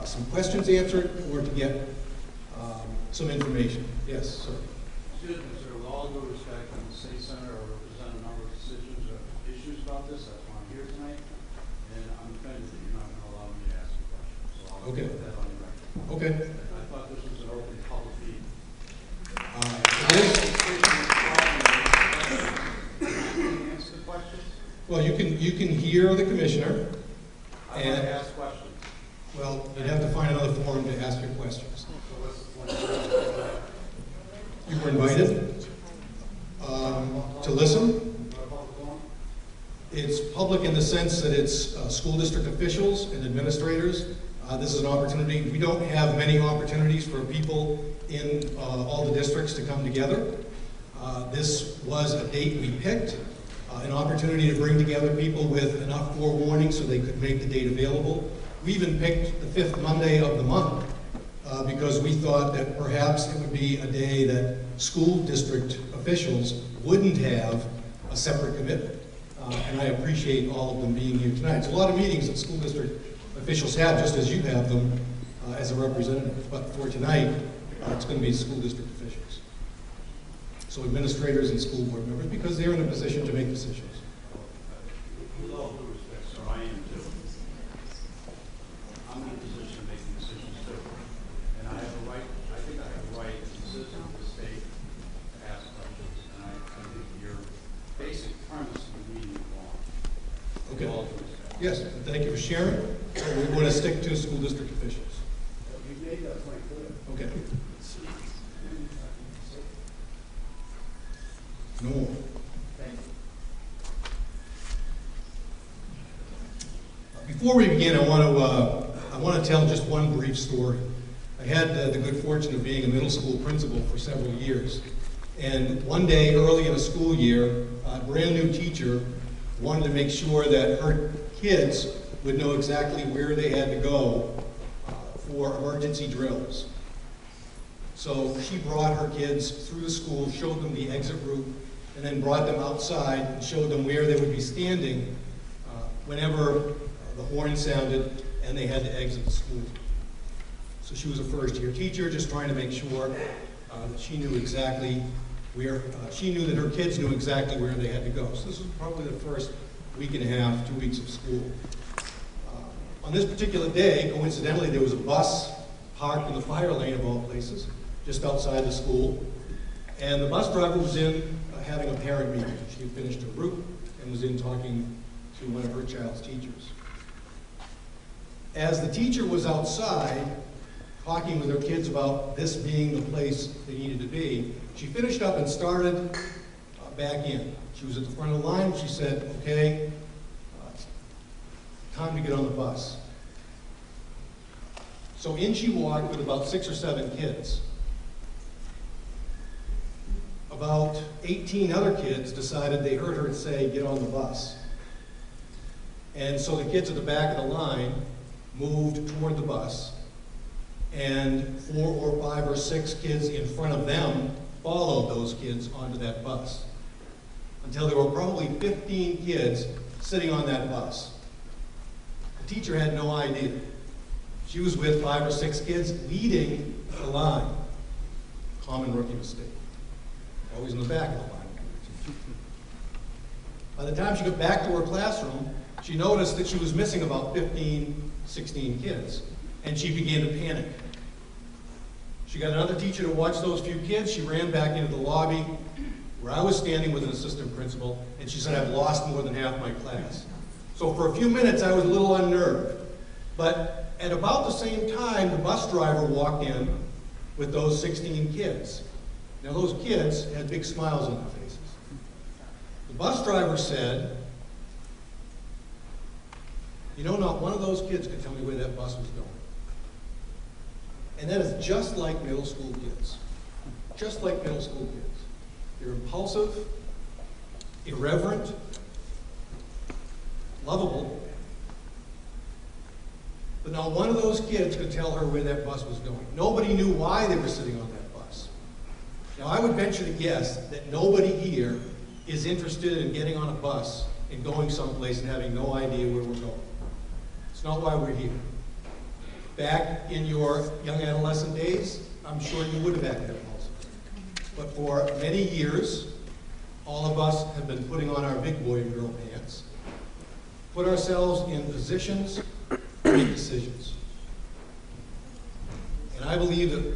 some questions answered or to get some information. Yes, sir. Excuse me, sir, with all due respect, I'm the state senator, I represent a number of decisions or issues about this, that's why I'm here tonight, and I'm offended that you're not going to allow me to ask a question, so I'll Okay. put that on the record. Okay. I thought this was an open public meeting. It is. Answer the questions? Well, you can hear the commissioner. I want to ask questions. Well, you'd have to find another forum to ask your questions. So what's the point? You were invited to listen. It's public in the sense that it's school district officials and administrators. This is an opportunity. We don't have many opportunities for people in all the districts to come together. This was a date we picked, an opportunity to bring together people with enough forewarning so they could make the date available. We even picked the 5th Monday of the month because we thought that perhaps it would be a day that school district officials wouldn't have a separate commitment. And I appreciate all of them being here tonight. It's a lot of meetings that school district officials have, just as you have them as a representative. But for tonight, it's going to be school district officials. So administrators and school board members, because they're in a position to make decisions. With all due respect, sir, I am too. I'm in a position of making decisions too. And I have a right, I think I have a right as a citizen of the state to ask questions. And I think your basic premise of the meeting is wrong. Okay. With all due respect. Yes, thank you for sharing. We want to stick to school district officials. You made that point clear. Okay. No more. Thank you. Before we begin, I want to tell just one brief story. I had the good fortune of being a middle school principal for several years. And one day early in the school year, a brand new teacher wanted to make sure that her kids would know exactly where they had to go for emergency drills. So she brought her kids through the school, showed them the exit route, and then brought them outside and showed them where they would be standing whenever the horn sounded and they had to exit the school. So she was a first-year teacher, just trying to make sure that she knew exactly where, she knew that her kids knew exactly where they had to go. So this was probably the first week and a half, 2 weeks of school. On this particular day, coincidentally, there was a bus parked in the fire lane of all places, just outside the school. And the bus driver was in having a parent meeting. She had finished her route and was in talking to one of her child's teachers. As the teacher was outside talking with her kids about this being the place they needed to be, she finished up and started back in. She was at the front of the line. She said, okay, time to get on the bus. So in she walked with about 6 or 7 kids. About 18 other kids decided they heard her say, get on the bus. And so the kids at the back of the line moved toward the bus, and 4 or 5 or 6 kids in front of them followed those kids onto that bus, until there were probably 15 kids sitting on that bus. The teacher had no idea. She was with 5 or 6 kids leading the line. Common rookie mistake. Always in the back of the line. By the time she got back to her classroom, she noticed that she was missing about 15, 16 kids, and she began to panic. She got another teacher to watch those few kids. She ran back into the lobby where I was standing with an assistant principal, and she said, I've lost more than half my class. So for a few minutes, I was a little unnerved. But at about the same time, the bus driver walked in with those 16 kids. Now those kids had big smiles on their faces. The bus driver said, you know, not one of those kids could tell me where that bus was going. And that is just like middle school kids. Just like middle school kids. They're impulsive, irreverent, lovable, but not one of those kids could tell her where that bus was going. Nobody knew why they were sitting on that bus. Now, I would venture to guess that nobody here is interested in getting on a bus and going someplace and having no idea where we're going. It's not why we're here. Back in your young adolescent days, I'm sure you would have acted impulsively. But for many years, all of us have been putting on our big boy and girl pants, put ourselves in positions to make decisions. And I believe that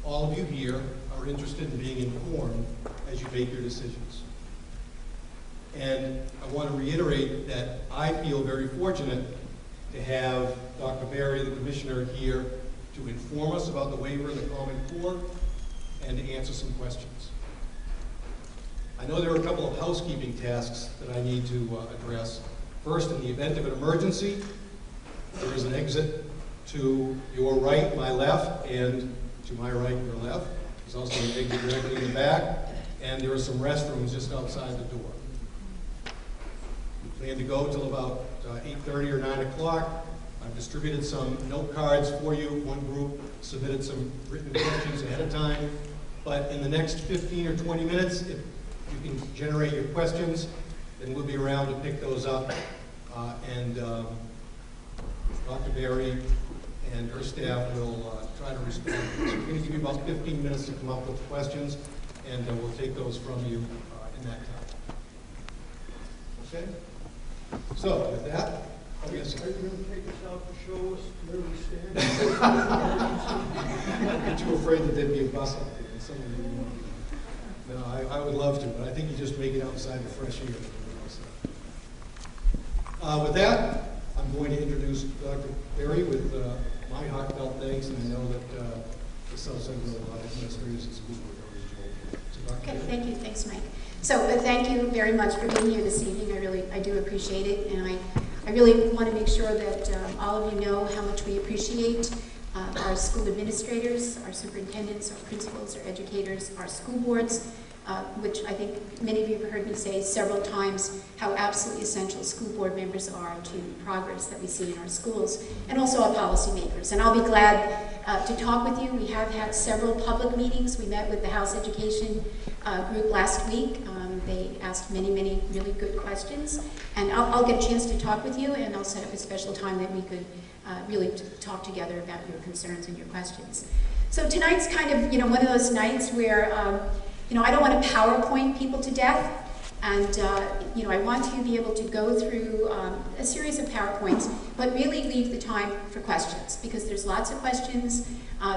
all of you here are interested in being informed as you make your decisions. And I want to reiterate that I feel very fortunate to have Dr. Berry, the Commissioner, here to inform us about the waiver of the Common Core and to answer some questions. I know there are a couple of housekeeping tasks that I need to address. First, in the event of an emergency, there is an exit to your right, my left, and to my right, your left. There's also an exit directly in the back, and there are some restrooms just outside the door. We plan to go till about 8:30 or 9 o'clock. I've distributed some note cards for you. One group submitted some written questions ahead of time. But in the next 15 or 20 minutes, if you can generate your questions, then we'll be around to pick those up. Dr. Berry and her staff will try to respond. So we're going to give you about 15 minutes to come up with questions, and we'll take those from you in that time. Okay? So, with that, oh yes, sir. Are you going to take us out to show us where we stand? Aren't you afraid that there'd be a bus up there? Some of you, no, I would love to, but I think you just make it outside the fresh air. With that, I'm going to introduce Dr. Berry with my heartfelt thanks, and I know that the South Central administrators and school board are enjoying. So, Dr. Okay, Berry. thank you. Thanks, Mike. So thank you very much for being here this evening. I do appreciate it, and I really want to make sure that all of you know how much we appreciate our school administrators, our superintendents, our principals, our educators, our school boards, which I think many of you have heard me say several times how absolutely essential school board members are to the progress that we see in our schools, and also our policymakers. And I'll be glad to talk with you. We have had several public meetings. We met with the House Education group last week. They asked many, many really good questions. And I'll get a chance to talk with you, and I'll set up a special time that we could really talk together about your concerns and your questions. So tonight's kind of, one of those nights where, I don't want to PowerPoint people to death. And, I want to be able to go through a series of PowerPoints, but really leave the time for questions, because there's lots of questions.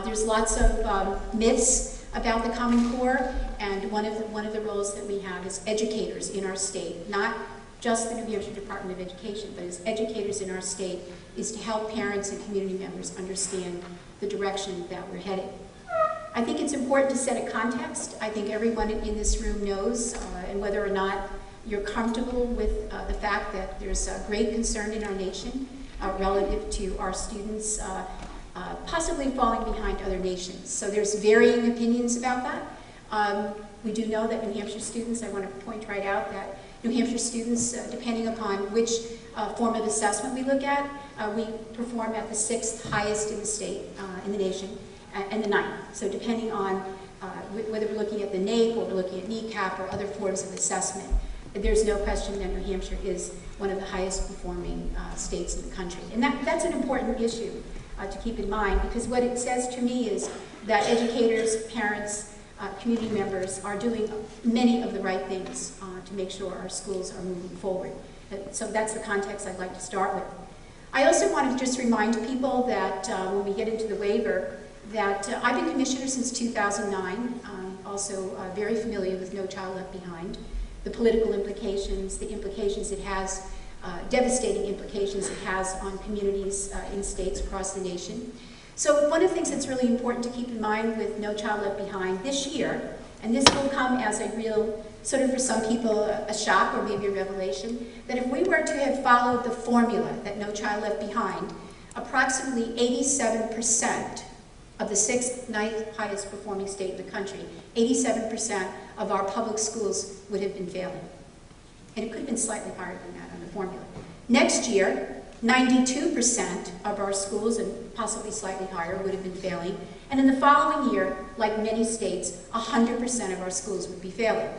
There's lots of myths about the Common Core, and one of the roles that we have as educators in our state, not just the New Hampshire Department of Education, but as educators in our state, is to help parents and community members understand the direction that we're headed. I think it's important to set a context. I think everyone in this room knows, and whether or not you're comfortable with the fact that there's a great concern in our nation relative to our students possibly falling behind other nations. So there's varying opinions about that. We do know that New Hampshire students, I want to point right out that New Hampshire students, depending upon which form of assessment we look at, we perform at the 6th highest in the state, in the nation, and the 9th. So depending on whether we're looking at the NAEP or we're looking at NECAP or other forms of assessment, there's no question that New Hampshire is one of the highest performing states in the country. And that's an important issue to keep in mind, because what it says to me is that educators, parents, community members are doing many of the right things to make sure our schools are moving forward. So that's the context I'd like to start with. I also want to just remind people that when we get into the waiver, that I've been commissioner since 2009, also very familiar with No Child Left Behind, the political implications, the implications it has, devastating implications it has on communities in states across the nation. So one of the things that's really important to keep in mind with No Child Left Behind this year, and this will come as a real, sort of for some people, a shock or maybe a revelation, that if we were to have followed the formula that No Child Left Behind, approximately 87% of the 6th, 9th highest performing state in the country, 87% of our public schools would have been failing. And it could have been slightly higher than that on the formula. Next year, 92% of our schools, and possibly slightly higher, would have been failing. And in the following year, like many states, 100% of our schools would be failing.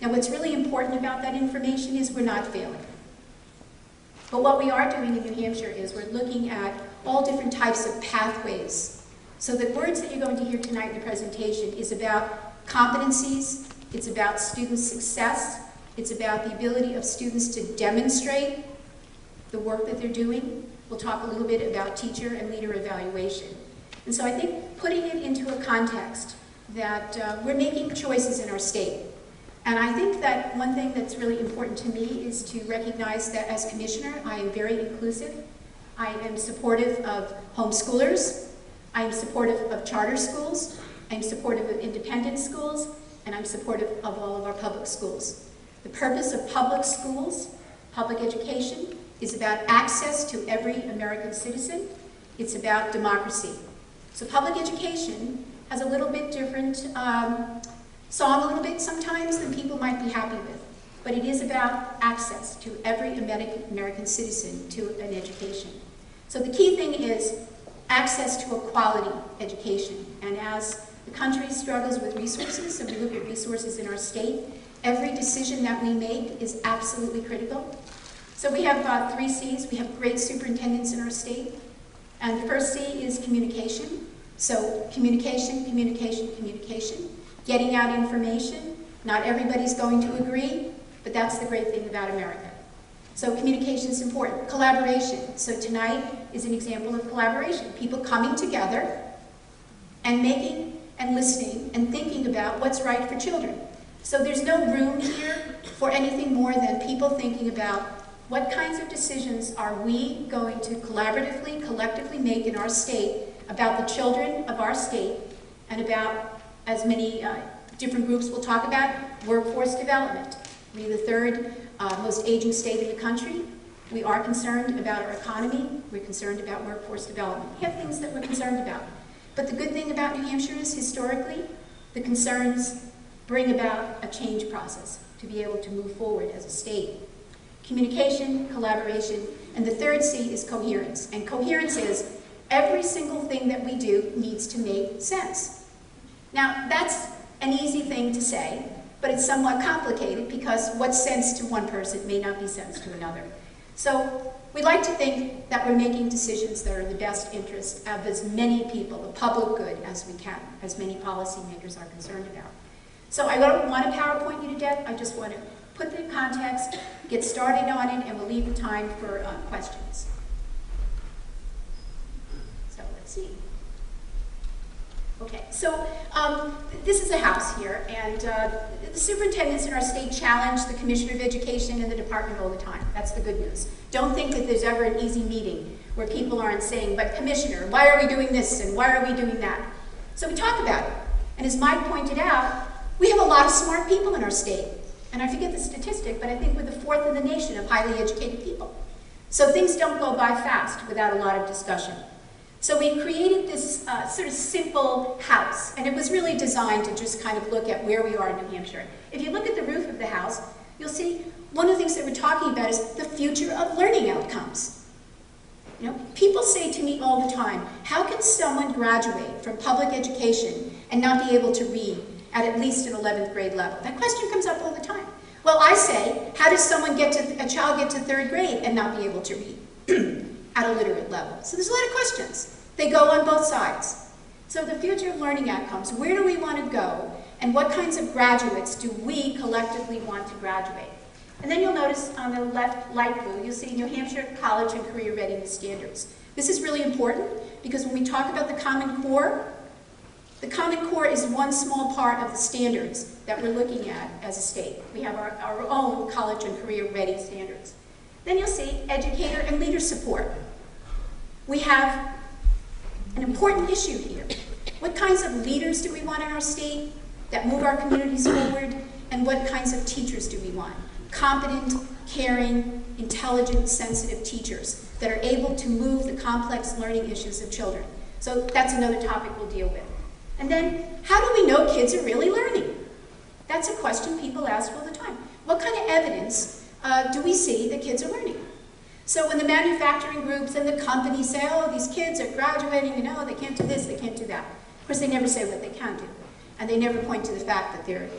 Now, what's really important about that information is we're not failing. But what we are doing in New Hampshire is we're looking at all different types of pathways. So the words that you're going to hear tonight in the presentation is about competencies, it's about student success, it's about the ability of students to demonstrate the work that they're doing. We'll talk a little bit about teacher and leader evaluation. And so I think putting it into a context that we're making choices in our state. And I think that one thing that's really important to me is to recognize that as commissioner, I am very inclusive. I am supportive of homeschoolers. I am supportive of charter schools. I'm supportive of independent schools. And I'm supportive of all of our public schools. The purpose of public schools, public education, is about access to every American citizen. It's about democracy. So public education has a little bit different song a little bit sometimes than people might be happy with. But it is about access to every American citizen to an education. So the key thing is access to a quality education. And as the country struggles with resources, and we look at resources in our state, every decision that we make is absolutely critical. So we have 3 C's. We have great superintendents in our state. And the first C is communication. So communication, communication, communication. Getting out information. Not everybody's going to agree, but that's the great thing about America. So communication is important. Collaboration. So tonight is an example of collaboration. People coming together and making and listening and thinking about what's right for children. So there's no room here for anything more than people thinking about what kinds of decisions are we going to collaboratively, collectively make in our state about the children of our state and about, as many different groups will talk about, workforce development. We're the 3rd most aging state in the country. We are concerned about our economy. We're concerned about workforce development. We have things that we're concerned about. But the good thing about New Hampshire is, historically, the concerns bring about a change process to be able to move forward as a state. Communication, collaboration, and the 3rd C is coherence. And coherence is every single thing that we do needs to make sense. Now, that's an easy thing to say, but it's somewhat complicated because what's sense to one person may not be sense to another. So we like to think that we're making decisions that are in the best interest of as many people, the public good, as we can, as many policymakers are concerned about. So I don't want to PowerPoint you to death. I just want to put it in context, get started on it, and we'll leave the time for questions. So let's see. Okay, so this is a house here, and the superintendents in our state challenge the Commissioner of Education and the department all the time. That's the good news. Don't think that there's ever an easy meeting where people aren't saying, but Commissioner, why are we doing this and why are we doing that? So we talk about it. And as Mike pointed out, we have a lot of smart people in our state. And I forget the statistic, but I think we're the 4th in the nation of highly educated people. So things don't go by fast without a lot of discussion. So we created this sort of simple house, and it was really designed to just kind of look at where we are in New Hampshire. If you look at the roof of the house, you'll see one of the things that we're talking about is the future of learning outcomes. You know, people say to me all the time, how can someone graduate from public education and not be able to read at least an 11th grade level? That question comes up all the time. Well, I say, how does a child get to 3rd grade and not be able to read at a literate level? So there's a lot of questions. They go on both sides. So the future of learning outcomes, where do we want to go, and what kinds of graduates do we collectively want to graduate? And then you'll notice on the left, light blue, you'll see New Hampshire College and Career Readiness Standards. This is really important because when we talk about the Common Core is one small part of the standards that we're looking at as a state. We have our own college and career ready standards. Then you'll see educator and leader support. We have an important issue here. What kinds of leaders do we want in our state that move our communities forward, and what kinds of teachers do we want? Competent, caring, intelligent, sensitive teachers that are able to move the complex learning issues of children. So that's another topic we'll deal with. And then, how do we know kids are really learning? That's a question people ask all the time. What kind of evidence do we see that kids are learning? So when the manufacturing groups and the companies say, oh, these kids are graduating, you know, they can't do this, they can't do that. Of course, they never say what they can do. And they never point to the fact that they're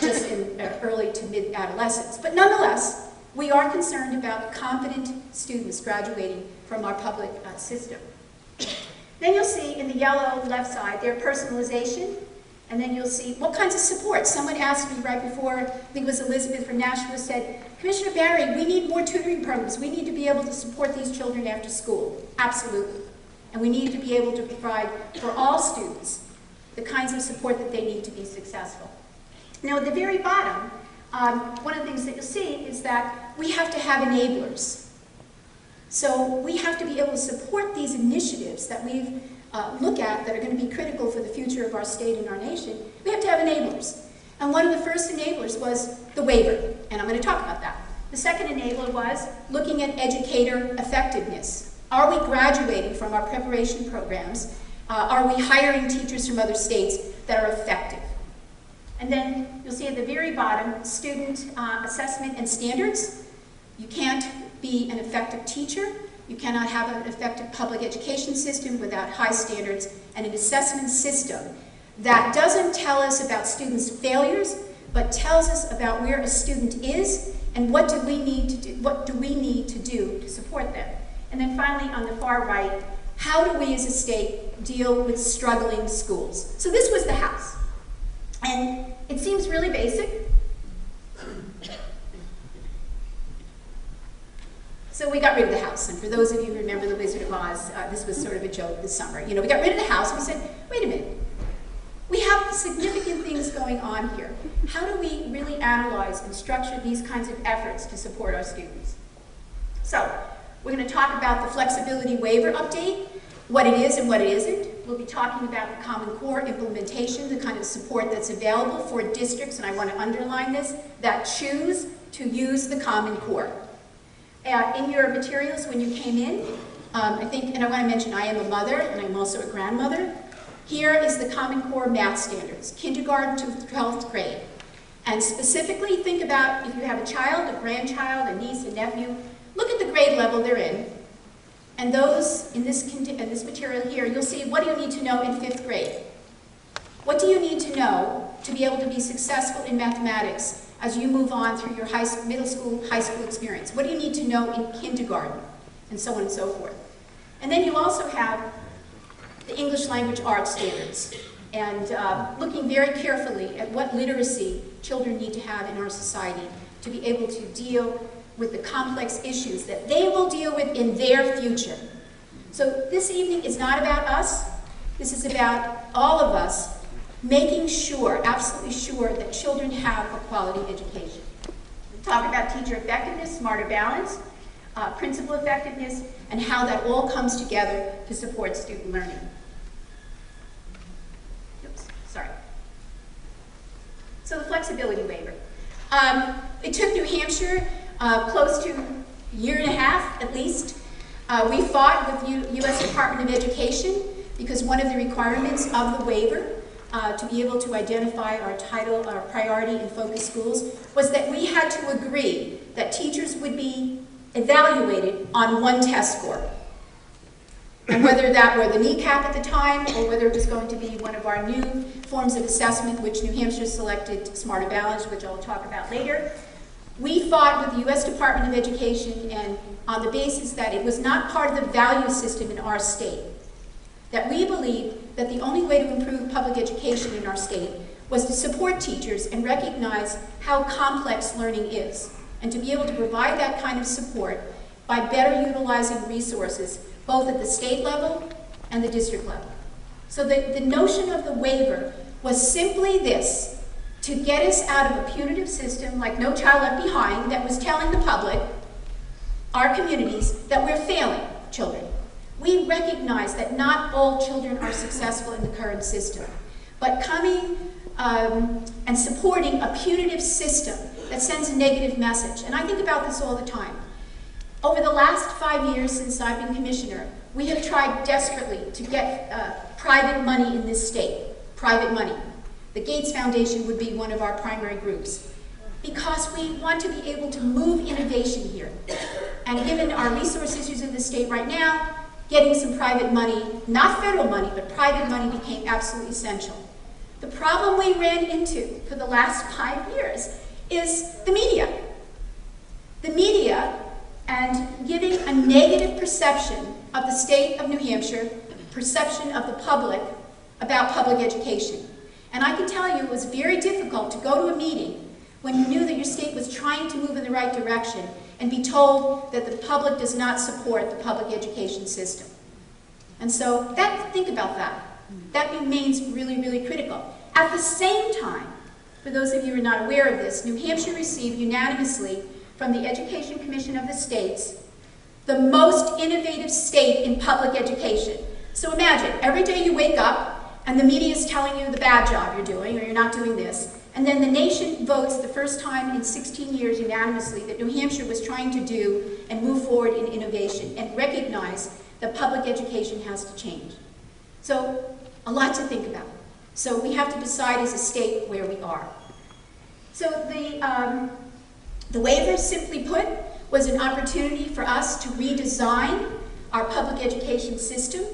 just in early to mid-adolescence. But nonetheless, we are concerned about competent students graduating from our public system. Then you'll see in the yellow left side their personalization, and then you'll see what kinds of support. Someone asked me right before, I think it was Elizabeth from Nashua, said, Commissioner Barry, we need more tutoring programs. We need to be able to support these children after school. Absolutely. And we need to be able to provide for all students the kinds of support that they need to be successful. Now at the very bottom, one of the things that you'll see is that we have to have enablers. So we have to be able to support these initiatives that we've look at that are going to be critical for the future of our state and our nation. We have to have enablers. And one of the first enablers was the waiver, and I'm going to talk about that. The second enabler was looking at educator effectiveness. Are we graduating from our preparation programs? Are we hiring teachers from other states that are effective? And then you'll see at the very bottom, student assessment and standards. You can't be an effective teacher. You cannot have an effective public education system without high standards and an assessment system that doesn't tell us about students' failures, but tells us about where a student is and what do we need to do to support them. And then finally, on the far right, how do we as a state deal with struggling schools? So this was the house. And it seems really basic. So we got rid of the house, and for those of you who remember The Wizard of Oz, this was sort of a joke this summer. You know, we got rid of the house, and we said, wait a minute, we have significant things going on here. How do we really analyze and structure these kinds of efforts to support our students? So, we're going to talk about the flexibility waiver update, what it is and what it isn't. We'll be talking about the Common Core implementation, the kind of support that's available for districts, and I want to underline this, that choose to use the Common Core. In your materials when you came in, I think, and I want to mention I am a mother and I'm also a grandmother. Here is the Common Core math standards, kindergarten to 12th grade. And specifically think about if you have a child, a grandchild, a niece, a nephew, look at the grade level they're in. And those, in this material here, you'll see what do you need to know in 5th grade? What do you need to know to be able to be successful in mathematics as you move on through your middle school, high school experience? What do you need to know in kindergarten? And so on and so forth. And then you also have the English language arts standards, and looking very carefully at what literacy children need to have in our society to be able to deal with the complex issues that they will deal with in their future. So this evening is not about us. This is about all of us making sure, absolutely sure, that children have a quality education. We talk about teacher effectiveness, smarter balance, principal effectiveness, and how that all comes together to support student learning. Oops, sorry. So the flexibility waiver. It took New Hampshire close to a year and a half, at least. We fought with U.S. Department of Education because one of the requirements of the waiver to be able to identify our title, our priority and focus schools, was that we had to agree that teachers would be evaluated on one test score. And whether that were the NECAP at the time, or whether it was going to be one of our new forms of assessment, which New Hampshire selected Smarter Balance, which I'll talk about later, we fought with the U.S. Department of Education and on the basis that it was not part of the value system in our state. That we believed that the only way to improve public education in our state was to support teachers and recognize how complex learning is, and to be able to provide that kind of support by better utilizing resources both at the state level and the district level. So the notion of the waiver was simply this: to get us out of a punitive system like No Child Left Behind that was telling the public, our communities, that we're failing children. We recognize that not all children are successful in the current system, but coming and supporting a punitive system that sends a negative message. And I think about this all the time. Over the last 5 years since I've been commissioner, we have tried desperately to get private money in this state, private money. The Gates Foundation would be one of our primary groups, because we want to be able to move innovation here. And given our resource issues in the state right now, getting some private money, not federal money, but private money became absolutely essential. The problem we ran into for the last 5 years is the media. The media, and giving a negative perception of the state of New Hampshire perception of the public about public education. And I can tell you it was very difficult to go to a meeting when you knew that your state was trying to move in the right direction and be told that the public does not support the public education system. And so think about that. That remains really, really critical. At the same time, for those of you who are not aware of this, New Hampshire received unanimously from the Education Commission of the states the most innovative state in public education. So imagine, every day you wake up and the media is telling you the bad job you're doing or you're not doing this, and then the nation votes the first time in 16 years unanimously that New Hampshire was trying to do and move forward in innovation and recognize that public education has to change. So a lot to think about. So we have to decide as a state where we are. So the waiver, simply put, was an opportunity for us to redesign our public education system.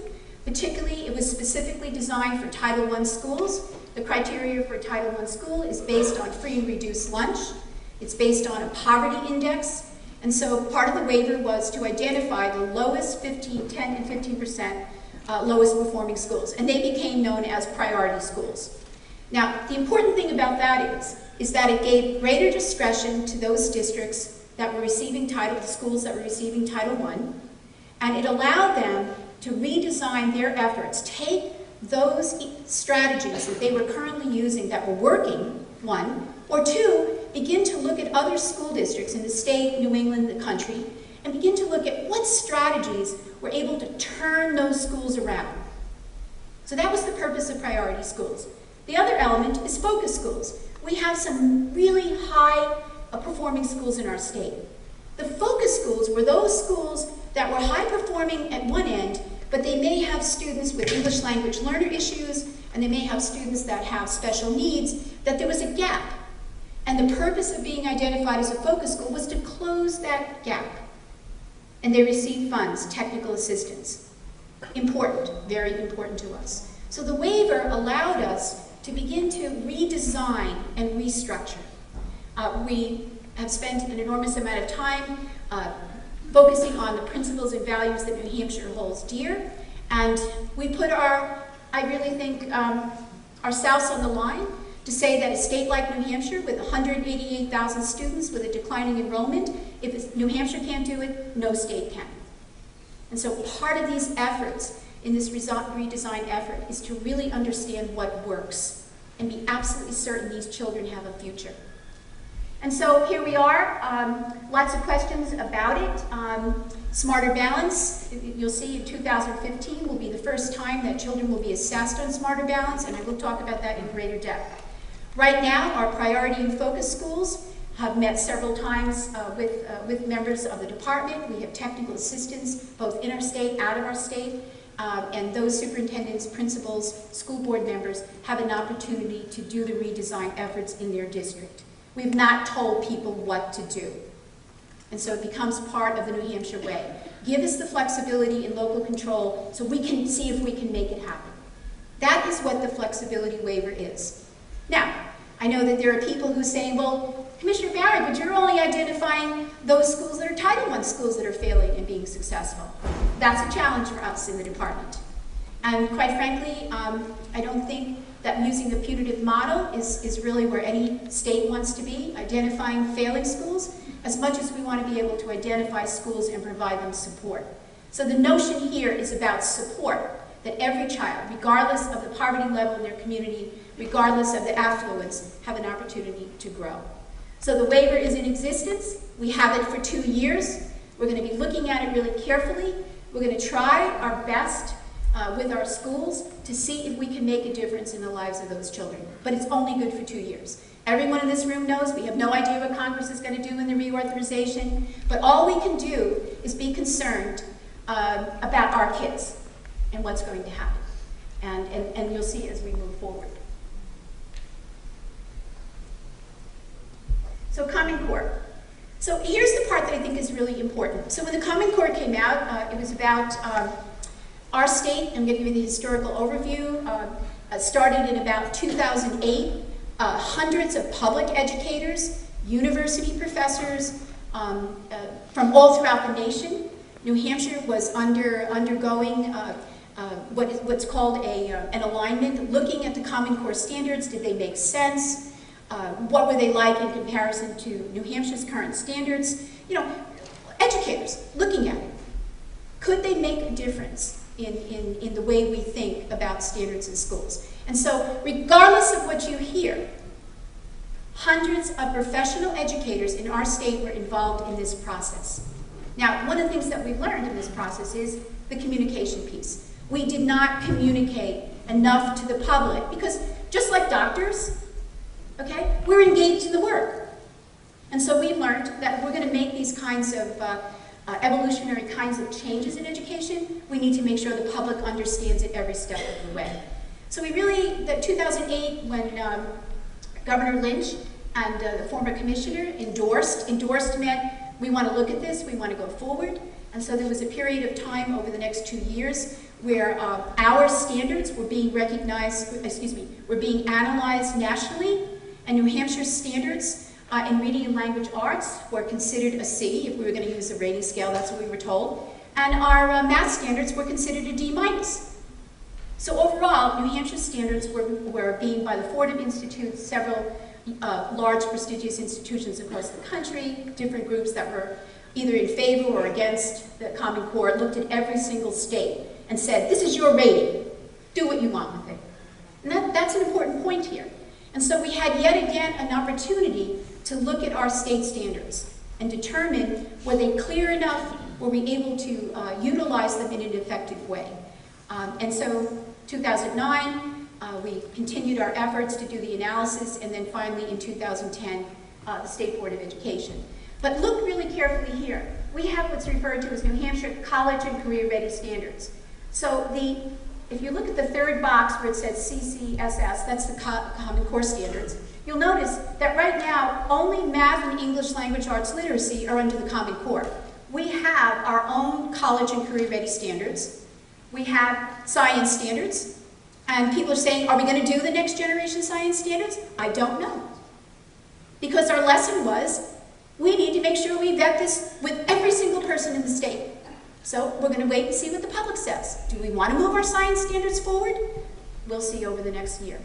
Particularly, it was specifically designed for Title I schools. The criteria for a Title I school is based on free and reduced lunch. It's based on a poverty index. And so part of the waiver was to identify the lowest 10 and 15% lowest performing schools. And they became known as priority schools. Now, the important thing about that is that it gave greater discretion to those districts that were receiving schools that were receiving Title I, and it allowed them to redesign their efforts, take those strategies that they were currently using that were working, one, or two, begin to look at other school districts in the state, New England, the country, and begin to look at what strategies were able to turn those schools around. So that was the purpose of priority schools. The other element is focus schools. We have some really high performing schools in our state. The focus schools were those schools that were high performing at one end, but they may have students with English language learner issues, and they may have students that have special needs, that there was a gap. And the purpose of being identified as a focus school was to close that gap. And they received funds, technical assistance. Important, very important to us. So the waiver allowed us to begin to redesign and restructure. We have spent an enormous amount of time focusing on the principles and values that New Hampshire holds dear, and we put I really think, ourselves on the line to say that a state like New Hampshire with 188,000 students with a declining enrollment, if New Hampshire can't do it, no state can. And so part of these efforts in this redesign effort is to really understand what works and be absolutely certain these children have a future. And so here we are, lots of questions about it. Smarter Balance, you'll see in 2015 will be the first time that children will be assessed on Smarter Balance, and I will talk about that in greater depth. Right now, our priority and focus schools have met several times with members of the department. We have technical assistance, both in our state, out of our state, and those superintendents, principals, school board members have an opportunity to do the redesign efforts in their district. We've not told people what to do. And so it becomes part of the New Hampshire way. Give us the flexibility and local control so we can see if we can make it happen. That is what the flexibility waiver is. Now, I know that there are people who say, well, Commissioner Barry, but you're only identifying those schools that are Title I schools that are failing and being successful. That's a challenge for us in the department. And quite frankly, I don't think that using the putative model is really where any state wants to be, identifying failing schools, as much as we want to be able to identify schools and provide them support. So the notion here is about support, that every child, regardless of the poverty level in their community, regardless of the affluence, have an opportunity to grow. So the waiver is in existence. We have it for 2 years. We're going to be looking at it really carefully. We're going to try our best with our schools to see if we can make a difference in the lives of those children. But it's only good for 2 years. Everyone in this room knows we have no idea what Congress is going to do in the reauthorization, but all we can do is be concerned about our kids and what's going to happen. And you'll see as we move forward. So Common Core. So here's the part that I think is really important. So when the Common Core came out, it was about our state. I'm going to give you the historical overview. Started in about 2008. Hundreds of public educators, university professors from all throughout the nation. New Hampshire was undergoing what's called an alignment, looking at the Common Core standards. Did they make sense? What were they like in comparison to New Hampshire's current standards? You know, educators looking at it. Could they make a difference in the way we think about standards in schools? And so, regardless of what you hear, hundreds of professional educators in our state were involved in this process. Now, one of the things that we've learned in this process is the communication piece. We did not communicate enough to the public because just like doctors, okay, we're engaged in the work. And so we've learned that if we're going to make these kinds of evolutionary kinds of changes in education, we need to make sure the public understands it every step of the way. So we really, 2008, when Governor Lynch and the former commissioner endorsed meant we want to look at this, we want to go forward. And so there was a period of time over the next 2 years where our standards were being recognized, were being analyzed nationally, and New Hampshire's standards in reading and language arts were considered a C, if we were going to use a rating scale, that's what we were told. And our math standards were considered a D-. So overall, New Hampshire standards were being, by the Fordham Institute, several large prestigious institutions across the country, different groups that were either in favor or against the Common Core, looked at every single state and said, this is your rating, do what you want with it. And that's an important point here. And so we had yet again an opportunity to look at our state standards and determine, were they clear enough, were we able to utilize them in an effective way. And so 2009, we continued our efforts to do the analysis, and then finally in 2010, the State Board of Education. But look really carefully here. We have what's referred to as New Hampshire College and Career Ready Standards. So if you look at the third box where it says CCSS, that's the Common Core Standards, you'll notice that right now only math and English language arts literacy are under the Common Core. We have our own College and Career Ready Standards. We have science standards. And people are saying, are we going to do the next generation science standards? I don't know. Because our lesson was, we need to make sure we vet this with every single person in the state. So we're going to wait and see what the public says. Do we want to move our science standards forward? We'll see over the next year.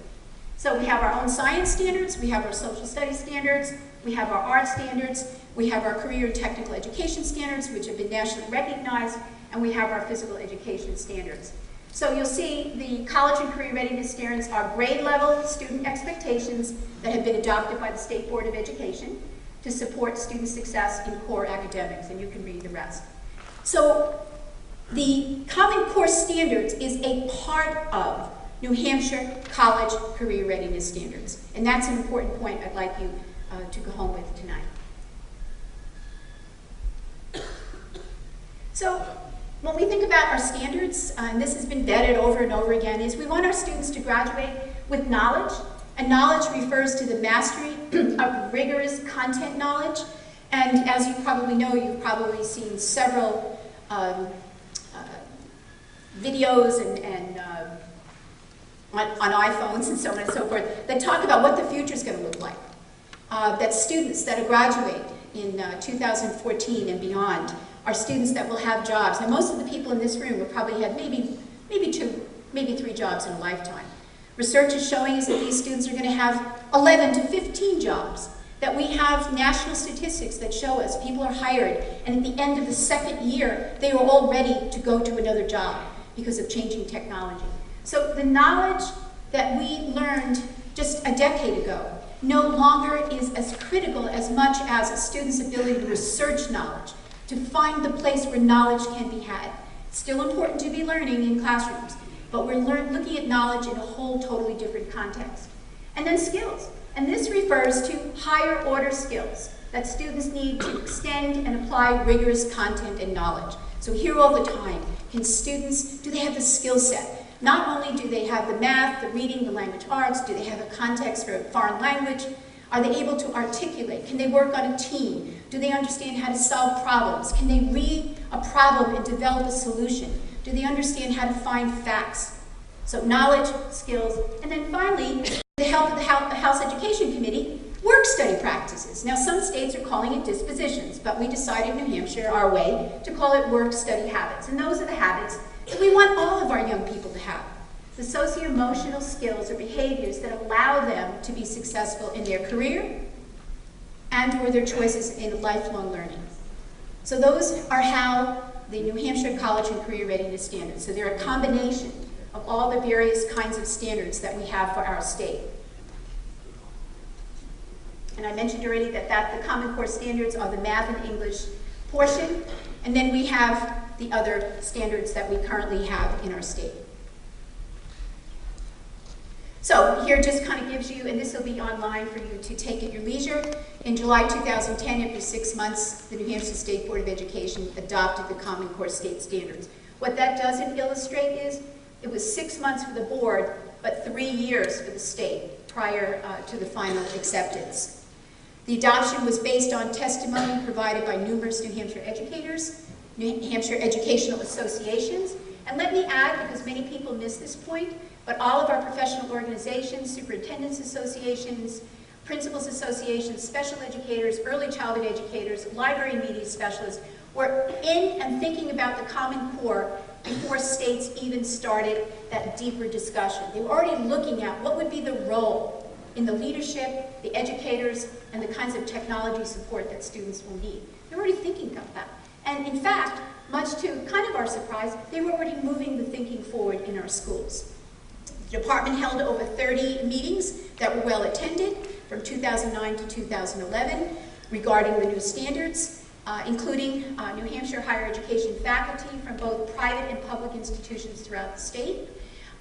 So we have our own science standards, we have our social studies standards, we have our art standards, we have our career and technical education standards, which have been nationally recognized, and we have our physical education standards. So you'll see the college and career readiness standards are grade level student expectations that have been adopted by the State Board of Education to support student success in core academics, and you can read the rest. So the Common Core Standards is a part of New Hampshire College Career Readiness Standards, and that's an important point I'd like you to go home with tonight. So when we think about our standards, and this has been vetted over and over again, is we want our students to graduate with knowledge, and knowledge refers to the mastery of rigorous content knowledge. And as you probably know, you've probably seen several videos and on iPhones and so on and so forth that talk about what the future is going to look like. That students that graduate in 2014 and beyond are students that will have jobs. And most of the people in this room will probably have maybe 2, maybe 3 jobs in a lifetime. Research is showing us that these students are going to have 11 to 15 jobs. That we have national statistics that show us people are hired, and at the end of the second year, they are all ready to go to another job because of changing technology. So the knowledge that we learned just a decade ago no longer is as critical as much as a student's ability to research knowledge, to find the place where knowledge can be had. It's still important to be learning in classrooms, but we're looking at knowledge in a whole totally different context. And then skills. And this refers to higher order skills that students need to extend and apply rigorous content and knowledge. So here all the time, can students, do they have the skill set? Not only do they have the math, the reading, the language arts, do they have a context for a foreign language? Are they able to articulate? Can they work on a team? Do they understand how to solve problems? Can they read a problem and develop a solution? Do they understand how to find facts? So knowledge, skills, and then finally, with the help of the House Education Committee, work study practices. Now some states are calling it dispositions, but we decided in New Hampshire, our way, to call it work study habits. And those are the habits that we want all of our young people to have. The socio-emotional skills or behaviors that allow them to be successful in their career and or their choices in lifelong learning. So those are how the New Hampshire College and Career Readiness Standards. So they're a combination of all the various kinds of standards that we have for our state. And I mentioned already that the Common Core standards are the math and English portion, and then we have the other standards that we currently have in our state. So here just kind of gives you, and this will be online for you to take at your leisure. In July 2010, after 6 months, the New Hampshire State Board of Education adopted the Common Core state standards. What that doesn't illustrate is it was 6 months for the board, but 3 years for the state prior to the final acceptance. The adoption was based on testimony provided by numerous New Hampshire educators, New Hampshire educational associations, and let me add, because many people miss this point, but all of our professional organizations, superintendents associations, principals associations, special educators, early childhood educators, library and media specialists were in and thinking about the Common Core before states even started that deeper discussion. They were already looking at what would be the role in the leadership, the educators, and the kinds of technology support that students will need. They were already thinking about that. And in fact, much to kind of our surprise, they were already moving the thinking forward in our schools. The department held over 30 meetings that were well attended from 2009 to 2011 regarding the new standards, including New Hampshire higher education faculty from both private and public institutions throughout the state,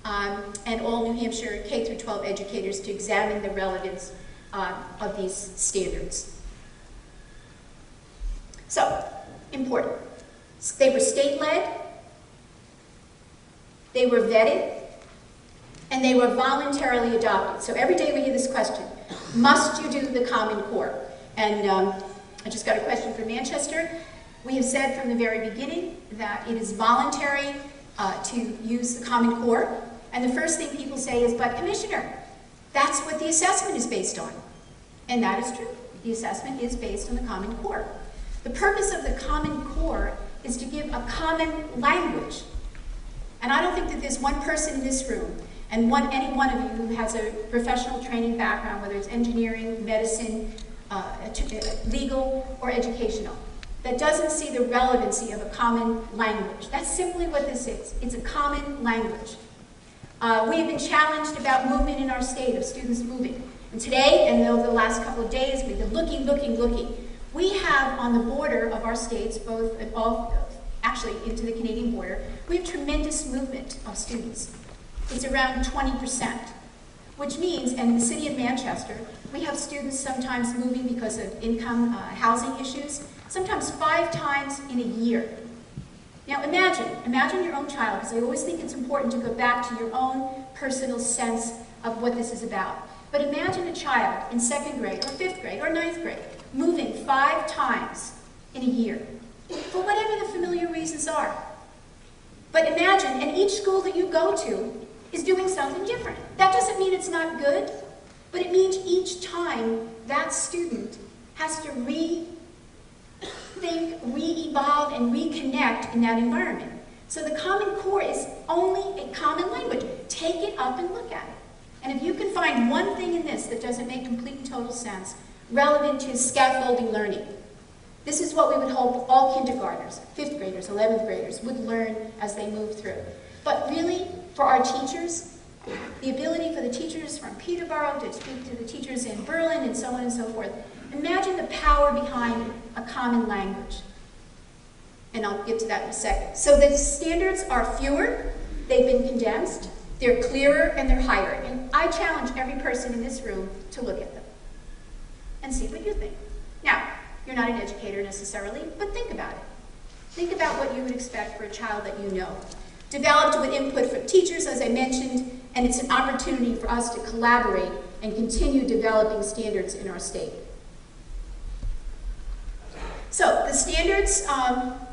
and all New Hampshire K-12 educators to examine the relevance of these standards. So, important. They were state-led, they were vetted, and they were voluntarily adopted. So every day we hear this question, must you do the Common Core? And I just got a question from Manchester. We have said from the very beginning that it is voluntary to use the Common Core. And the first thing people say is, but Commissioner, that's what the assessment is based on. And that is true. The assessment is based on the Common Core. The purpose of the Common Core is to give a common language. And I don't think that there's one person in this room, and any one of you who has a professional training background, whether it's engineering, medicine, legal, or educational, that doesn't see the relevancy of a common language. That's simply what this is. It's a common language. We have been challenged about movement in our state, of students moving. And today, and over the last couple of days, we've been looking. We have on the border of our states, actually into the Canadian border, we have tremendous movement of students. It's around 20%, which means, and in the city of Manchester, we have students sometimes moving because of income, housing issues, sometimes 5 times in a year. Now imagine your own child, because I always think it's important to go back to your own personal sense of what this is about. But imagine a child in 2nd grade, or 5th grade, or 9th grade, moving 5 times in a year, for whatever the familiar reasons are. But imagine, and each school that you go to is doing something different. That doesn't mean it's not good, but it means each time that student has to rethink, re-evolve, and reconnect in that environment. So the Common Core is only a common language. Take it up and look at it. And if you can find one thing in this that doesn't make complete and total sense, relevant to scaffolding learning, this is what we would hope all kindergartners, 5th graders, 11th graders would learn as they move through. But really, for our teachers, the ability for the teachers from Peterborough to speak to the teachers in Berlin and so on and so forth, imagine the power behind a common language. And I'll get to that in a second. So the standards are fewer, they've been condensed, they're clearer, and they're higher. And I challenge every person in this room to look at them and see what you think. Now, you're not an educator necessarily, but think about it. Think about what you would expect for a child that you know. Developed with input from teachers, as I mentioned, and it's an opportunity for us to collaborate and continue developing standards in our state. So the standards,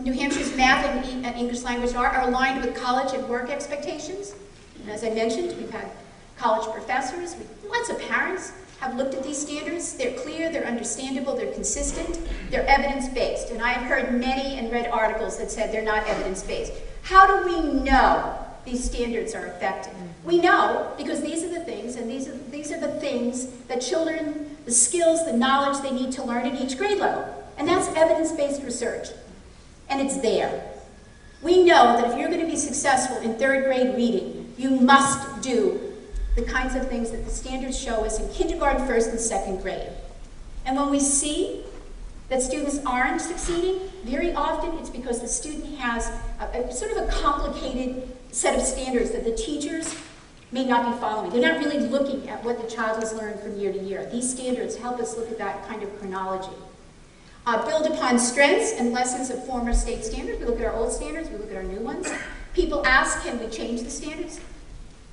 New Hampshire's math and English language are aligned with college and work expectations. And as I mentioned, we've had college professors, lots of parents have looked at these standards. They're clear, they're understandable, they're consistent, they're evidence-based. And I've heard many and read articles that said they're not evidence-based. How do we know these standards are effective? We know because these are the things, and these are the things that children, the skills, the knowledge they need to learn at each grade level. And that's evidence-based research. And it's there. We know that if you're going to be successful in 3rd grade reading, you must do the kinds of things that the standards show us in kindergarten, 1st, and 2nd grade. And when we see that students aren't succeeding, very often it's because the student has a sort of a complicated set of standards that the teachers may not be following. They're not really looking at what the child has learned from year to year. These standards help us look at that kind of chronology. Build upon strengths and lessons of former state standards. We look at our old standards, we look at our new ones. People ask, can we change the standards?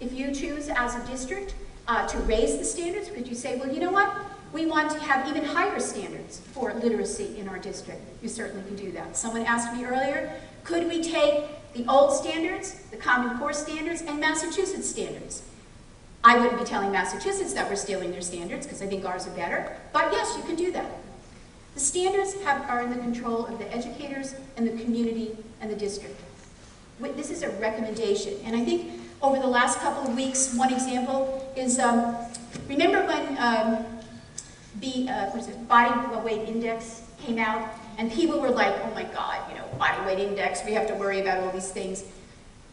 If you choose as a district to raise the standards, could you say, well, you know what? We want to have even higher standards for literacy in our district. You certainly can do that. Someone asked me earlier, could we take the old standards, the Common Core standards, and Massachusetts standards? I wouldn't be telling Massachusetts that we're stealing their standards because I think ours are better, but yes, you can do that. The standards are in the control of the educators and the community and the district. This is a recommendation, and I think over the last couple of weeks, one example is, remember when body weight index came out, and people were like, oh my God, you know, body weight index, we have to worry about all these things.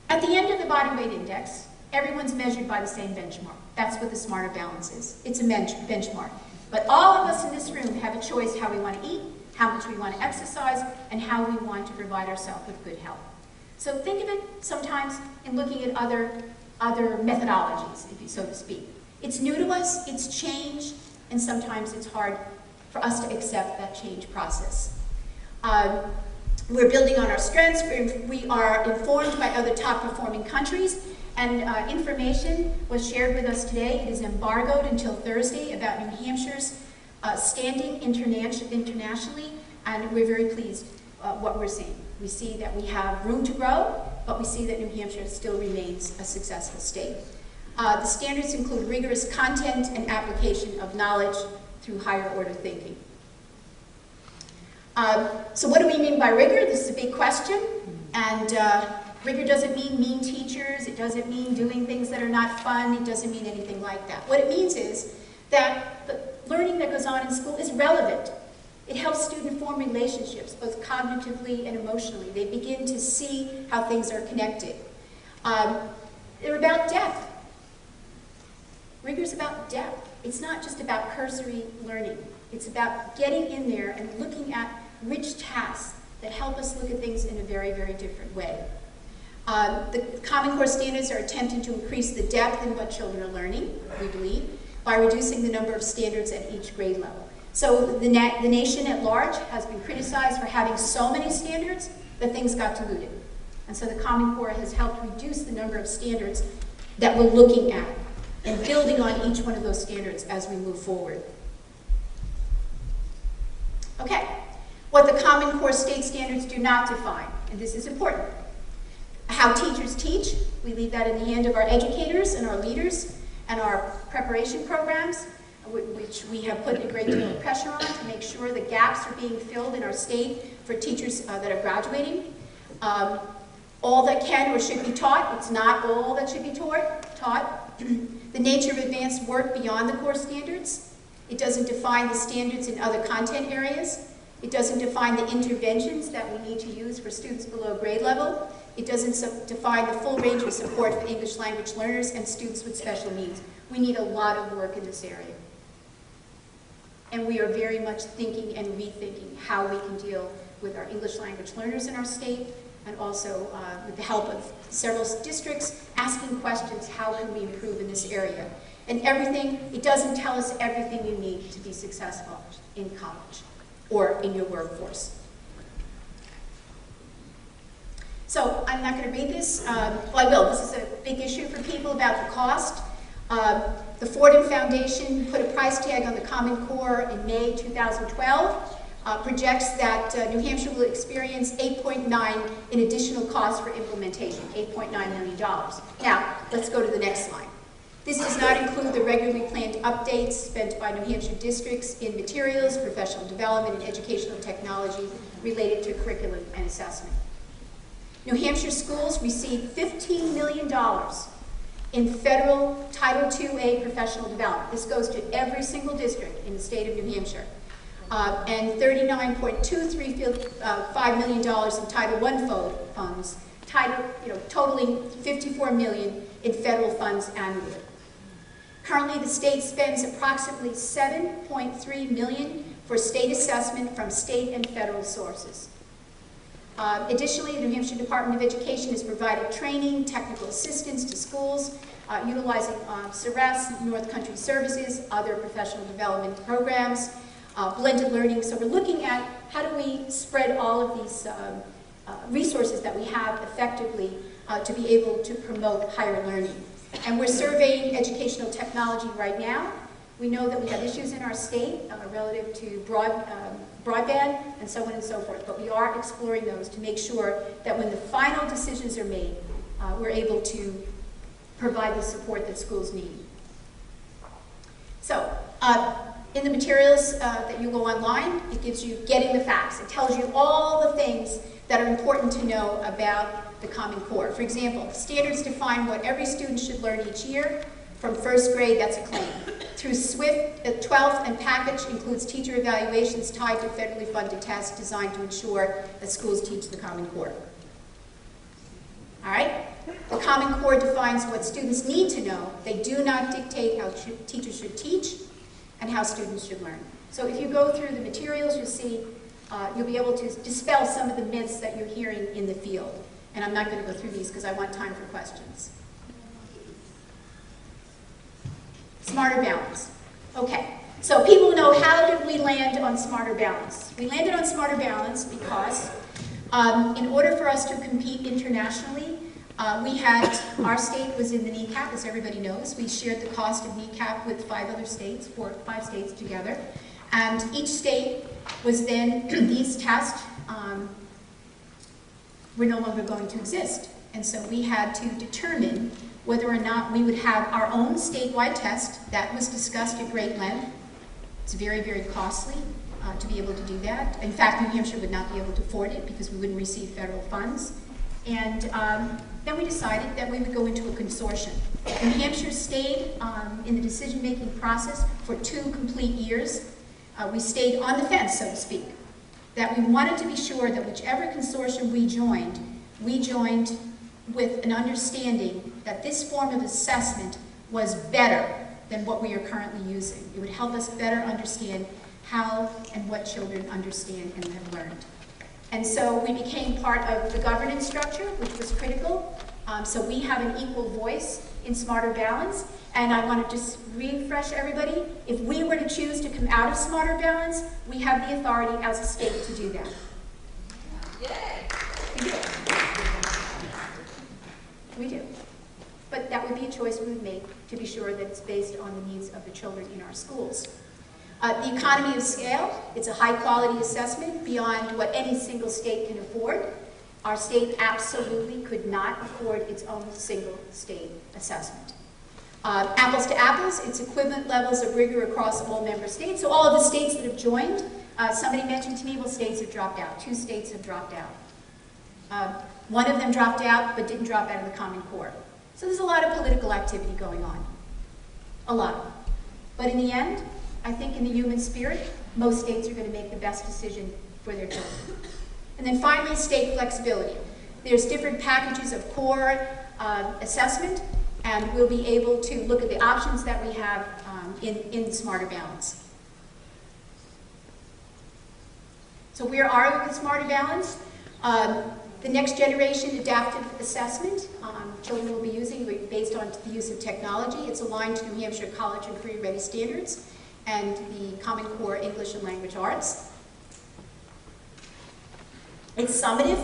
At the end of the body weight index, everyone's measured by the same benchmark. That's what the Smarter Balance is. It's a benchmark. But all of us in this room have a choice how we want to eat, how much we want to exercise, and how we want to provide ourselves with good health. So think of it sometimes in looking at other methodologies, so to speak. It's new to us, it's change, and sometimes it's hard for us to accept that change process. We're building on our strengths. We are informed by other top-performing countries, and information was shared with us today. It is embargoed until Thursday about New Hampshire's standing internationally, and we're very pleased what we're seeing. We see that we have room to grow, but we see that New Hampshire still remains a successful state. The standards include rigorous content and application of knowledge through higher order thinking. So what do we mean by rigor? This is a big question, and rigor doesn't mean mean teachers, it doesn't mean doing things that are not fun, it doesn't mean anything like that. What it means is that the learning that goes on in school is relevant. It helps students form relationships, both cognitively and emotionally. They begin to see how things are connected. They're about depth. Rigor's about depth. It's not just about cursory learning. It's about getting in there and looking at rich tasks that help us look at things in a very, very different way. The Common Core standards are attempting to increase the depth in what children are learning, we believe, by reducing the number of standards at each grade level. So the nation at large has been criticized for having so many standards that things got diluted. And so the Common Core has helped reduce the number of standards that we're looking at and building on each one of those standards as we move forward. Okay, what the Common Core state standards do not define, and this is important. How teachers teach, we leave that in the hand of our educators and our leaders and our preparation programs, which we have put a great deal of pressure on to make sure the gaps are being filled in our state for teachers that are graduating. All that can or should be taught, it's not all that should be taught. The nature of advanced work beyond the core standards. It doesn't define the standards in other content areas. It doesn't define the interventions that we need to use for students below grade level. It doesn't define the full range of support for English language learners and students with special needs. We need a lot of work in this area. And we are very much thinking and rethinking how we can deal with our English language learners in our state, and also with the help of several districts, asking questions, how can we improve in this area? And everything, it doesn't tell us everything you need to be successful in college or in your workforce. So I'm not going to read this. Well, I will. This is a big issue for people about the cost. The Fordham Foundation put a price tag on the Common Core in May 2012. Projects that New Hampshire will experience $8.9 in additional costs for implementation, $8.9 million. Now, let's go to the next slide. This does not include the regularly planned updates spent by New Hampshire districts in materials, professional development, and educational technology related to curriculum and assessment. New Hampshire schools receive $15 million in federal Title IIA professional development. This goes to every single district in the state of New Hampshire. And $39.235 million in Title I funds, totaling $54 million in federal funds annually. Currently, the state spends approximately $7.3 million for state assessment from state and federal sources. Additionally, the New Hampshire Department of Education has provided training, technical assistance to schools, utilizing CERES, North Country Services, other professional development programs, blended learning. So we're looking at how do we spread all of these resources that we have effectively to be able to promote higher learning. And we're surveying educational technology right now. We know that we have issues in our state relative to broadband and so on and so forth, but we are exploring those to make sure that when the final decisions are made, we're able to provide the support that schools need. So, in the materials that you go online, it gives you Getting the Facts. It tells you all the things that are important to know about the Common Core. For example, standards define what every student should learn each year. From first grade, that's a claim. Through SWIFT, the 12th and package includes teacher evaluations tied to federally funded tests designed to ensure that schools teach the Common Core. All right? The Common Core defines what students need to know. They do not dictate how teachers should teach and how students should learn. So if you go through the materials, you'll see, you'll be able to dispel some of the myths that you're hearing in the field. And I'm not going to go through these because I want time for questions. Smarter Balance. Okay, so people know, how did we land on Smarter Balance? We landed on Smarter Balance because in order for us to compete internationally, our state was in the NECAP, as everybody knows. We shared the cost of NECAP with 5 states together. And each state was then, these tests were no longer going to exist. And so we had to determine whether or not we would have our own statewide test. That was discussed at great length. It's very, very costly to be able to do that. In fact, New Hampshire would not be able to afford it because we wouldn't receive federal funds. And then we decided that we would go into a consortium. New Hampshire stayed in the decision-making process for 2 complete years. We stayed on the fence, so to speak, that we wanted to be sure that whichever consortium we joined with an understanding that this form of assessment was better than what we are currently using. It would help us better understand how and what children understand and have learned. And so we became part of the governance structure, which was critical. So we have an equal voice in Smarter Balance. And I want to just refresh everybody. If we were to choose to come out of Smarter Balance, we have the authority as a state to do that. Yay! We do. We do. But that would be a choice we would make to be sure that it's based on the needs of the children in our schools. The economy of scale, it's a high-quality assessment beyond what any single state can afford. Our state absolutely could not afford its own single state assessment. Apples to apples, it's equivalent levels of rigor across all member states. So all of the states that have joined, somebody mentioned to me, well, states have dropped out. 2 states have dropped out. One of them dropped out, but didn't drop out of the Common Core. So there's a lot of political activity going on. A lot. But in the end, I think in the human spirit, most states are going to make the best decision for their children. And then finally, state flexibility. There's different packages of core assessment, and we'll be able to look at the options that we have in Smarter Balance. So where are we with Smarter Balance? The next generation adaptive assessment children will be using based on the use of technology. It's aligned to New Hampshire College and Career Ready standards and the Common Core English and Language Arts. It's summative.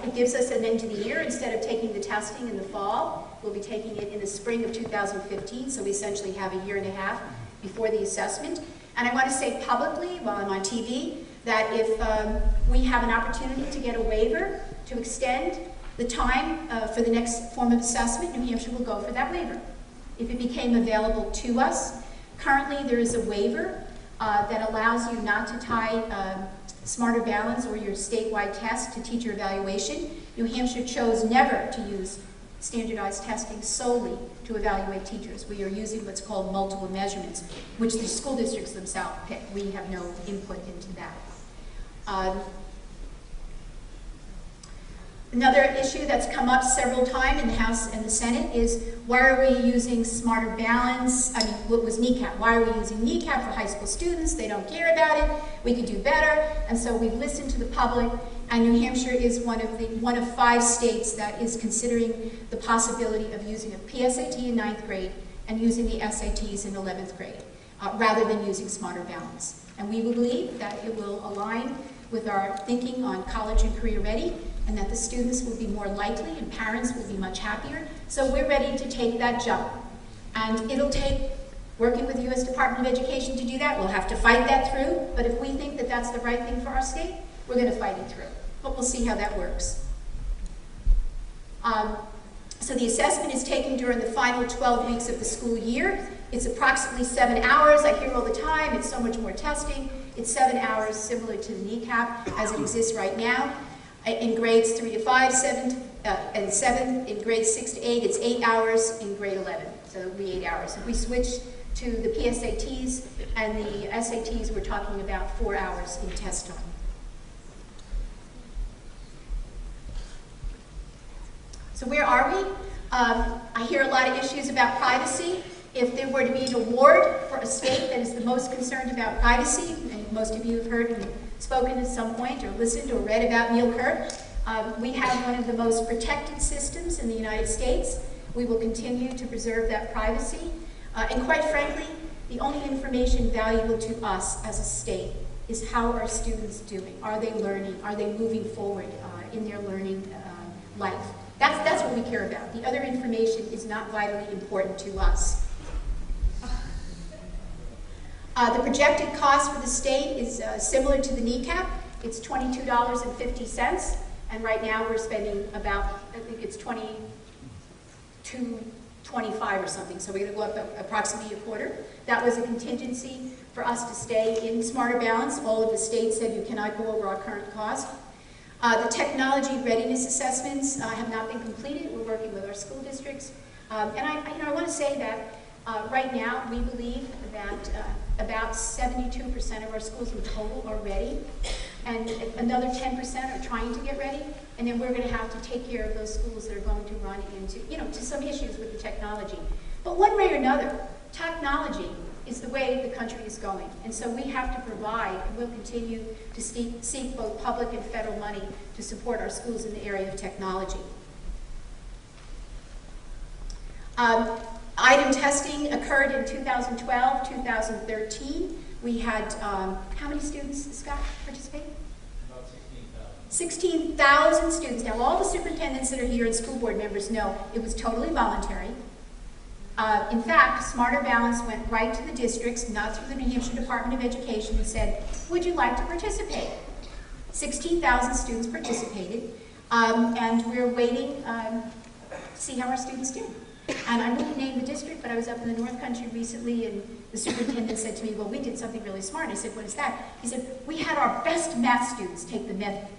It gives us an end to the year. Instead of taking the testing in the fall, we'll be taking it in the spring of 2015, so we essentially have a year and a half before the assessment. And I want to say publicly, while I'm on TV, that if we have an opportunity to get a waiver to extend the time for the next form of assessment, New Hampshire will go for that waiver. if it became available to us. Currently, there is a waiver that allows you not to tie Smarter Balance or your statewide test to teacher evaluation. New Hampshire chose never to use standardized testing solely to evaluate teachers. We are using what's called multiple measurements, which the school districts themselves pick. We have no input into that. Another issue that's come up several times in the House and the Senate is, why are we using Smarter Balance? I mean, what was NECAP? Why are we using NECAP for high school students? They don't care about it. We could do better. And so we've listened to the public, and New Hampshire is one of 5 states that is considering the possibility of using a PSAT in 9th grade and using the SATs in 11th grade, rather than using Smarter Balance. And we believe that it will align with our thinking on college and career ready, and that the students will be more likely and parents will be much happier. So we're ready to take that jump. And it'll take working with the U.S. Department of Education to do that. We'll have to fight that through, but if we think that that's the right thing for our state, we're going to fight it through. But we'll see how that works. So the assessment is taken during the final 12 weeks of the school year. It's approximately 7 hours. I hear all the time, it's so much more testing. It's 7 hours, similar to the NECAP as it exists right now. In grades 3 to 5, 7 and 7. In grades 6 to 8, it's 8 hours. In grade 11, so it'll be 8 hours. If we switch to the PSATs and the SATs, we're talking about 4 hours in test time. So where are we? I hear a lot of issues about privacy. If there were to be an award for a state that is the most concerned about privacy, and most of you have heard and spoken at some point or listened or read about Neil Kirk, we have one of the most protected systems in the United States. We will continue to preserve that privacy. And quite frankly, the only information valuable to us as a state is how are students doing? Are they learning? Are they moving forward in their learning life? That's what we care about. The other information is not vitally important to us. The projected cost for the state is similar to the NECAP. It's $22.50, and right now we're spending about, I think it's $22.25 or something, so we're going to go up approximately a quarter. That was a contingency for us to stay in Smarter Balance. All of the states said you cannot go over our current cost. The technology readiness assessments have not been completed. We're working with our school districts. And I want to say that right now we believe that about 72% of our schools in total are ready, and another 10% are trying to get ready. And then we're going to have to take care of those schools that are going to run into, to some issues with the technology. But one way or another, technology is the way the country is going. And so we have to provide, and we'll continue to seek both public and federal money to support our schools in the area of technology. Item testing occurred in 2012, 2013. We had, how many students, Scott, participate? About 16,000. 16,000 students. Now, all the superintendents that are here and school board members know it was totally voluntary. In fact, Smarter Balance went right to the districts, not through the New Hampshire Department of Education, and said, would you like to participate? 16,000 students participated, and we're waiting to see how our students do. And I wouldn't name the district, but I was up in the North Country recently, and the superintendent said to me, well, we did something really smart. I said, what is that? He said, we had our best math students take the math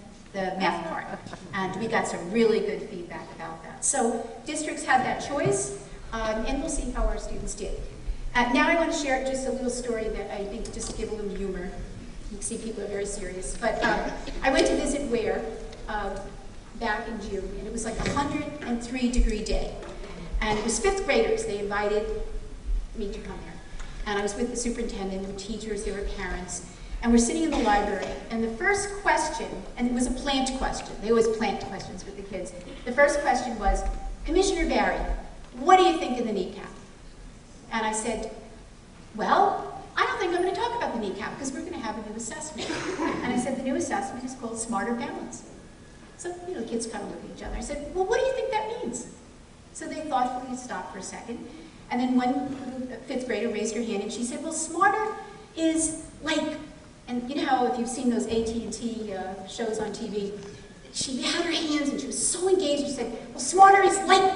part, and we got some really good feedback about that. So districts have that choice, and we'll see how our students did. Now I want to share just a little story that I think just to give a little humor. You can see people are very serious. But I went to visit Ware back in June, and it was like a 103-degree day. And it was 5th graders. They invited me to come here. And I was with the superintendent, there were teachers, there were parents. And we're sitting in the library, and the first question, and it was a plant question. They always plant questions with the kids. The first question was, Commissioner Barry, what do you think of the NECAP? And I said, well, I don't think I'm going to talk about the NECAP because we're going to have a new assessment. And I said, the new assessment is called Smarter Balance. So, the kids kind of look at each other. I said, well, what do you think that means? So they thoughtfully stopped for a second. And then one 5th grader raised her hand and she said, well, smarter is like, and you know how if you've seen those AT&T shows on TV, she had her hands and she was so engaged. She said, well, smarter is like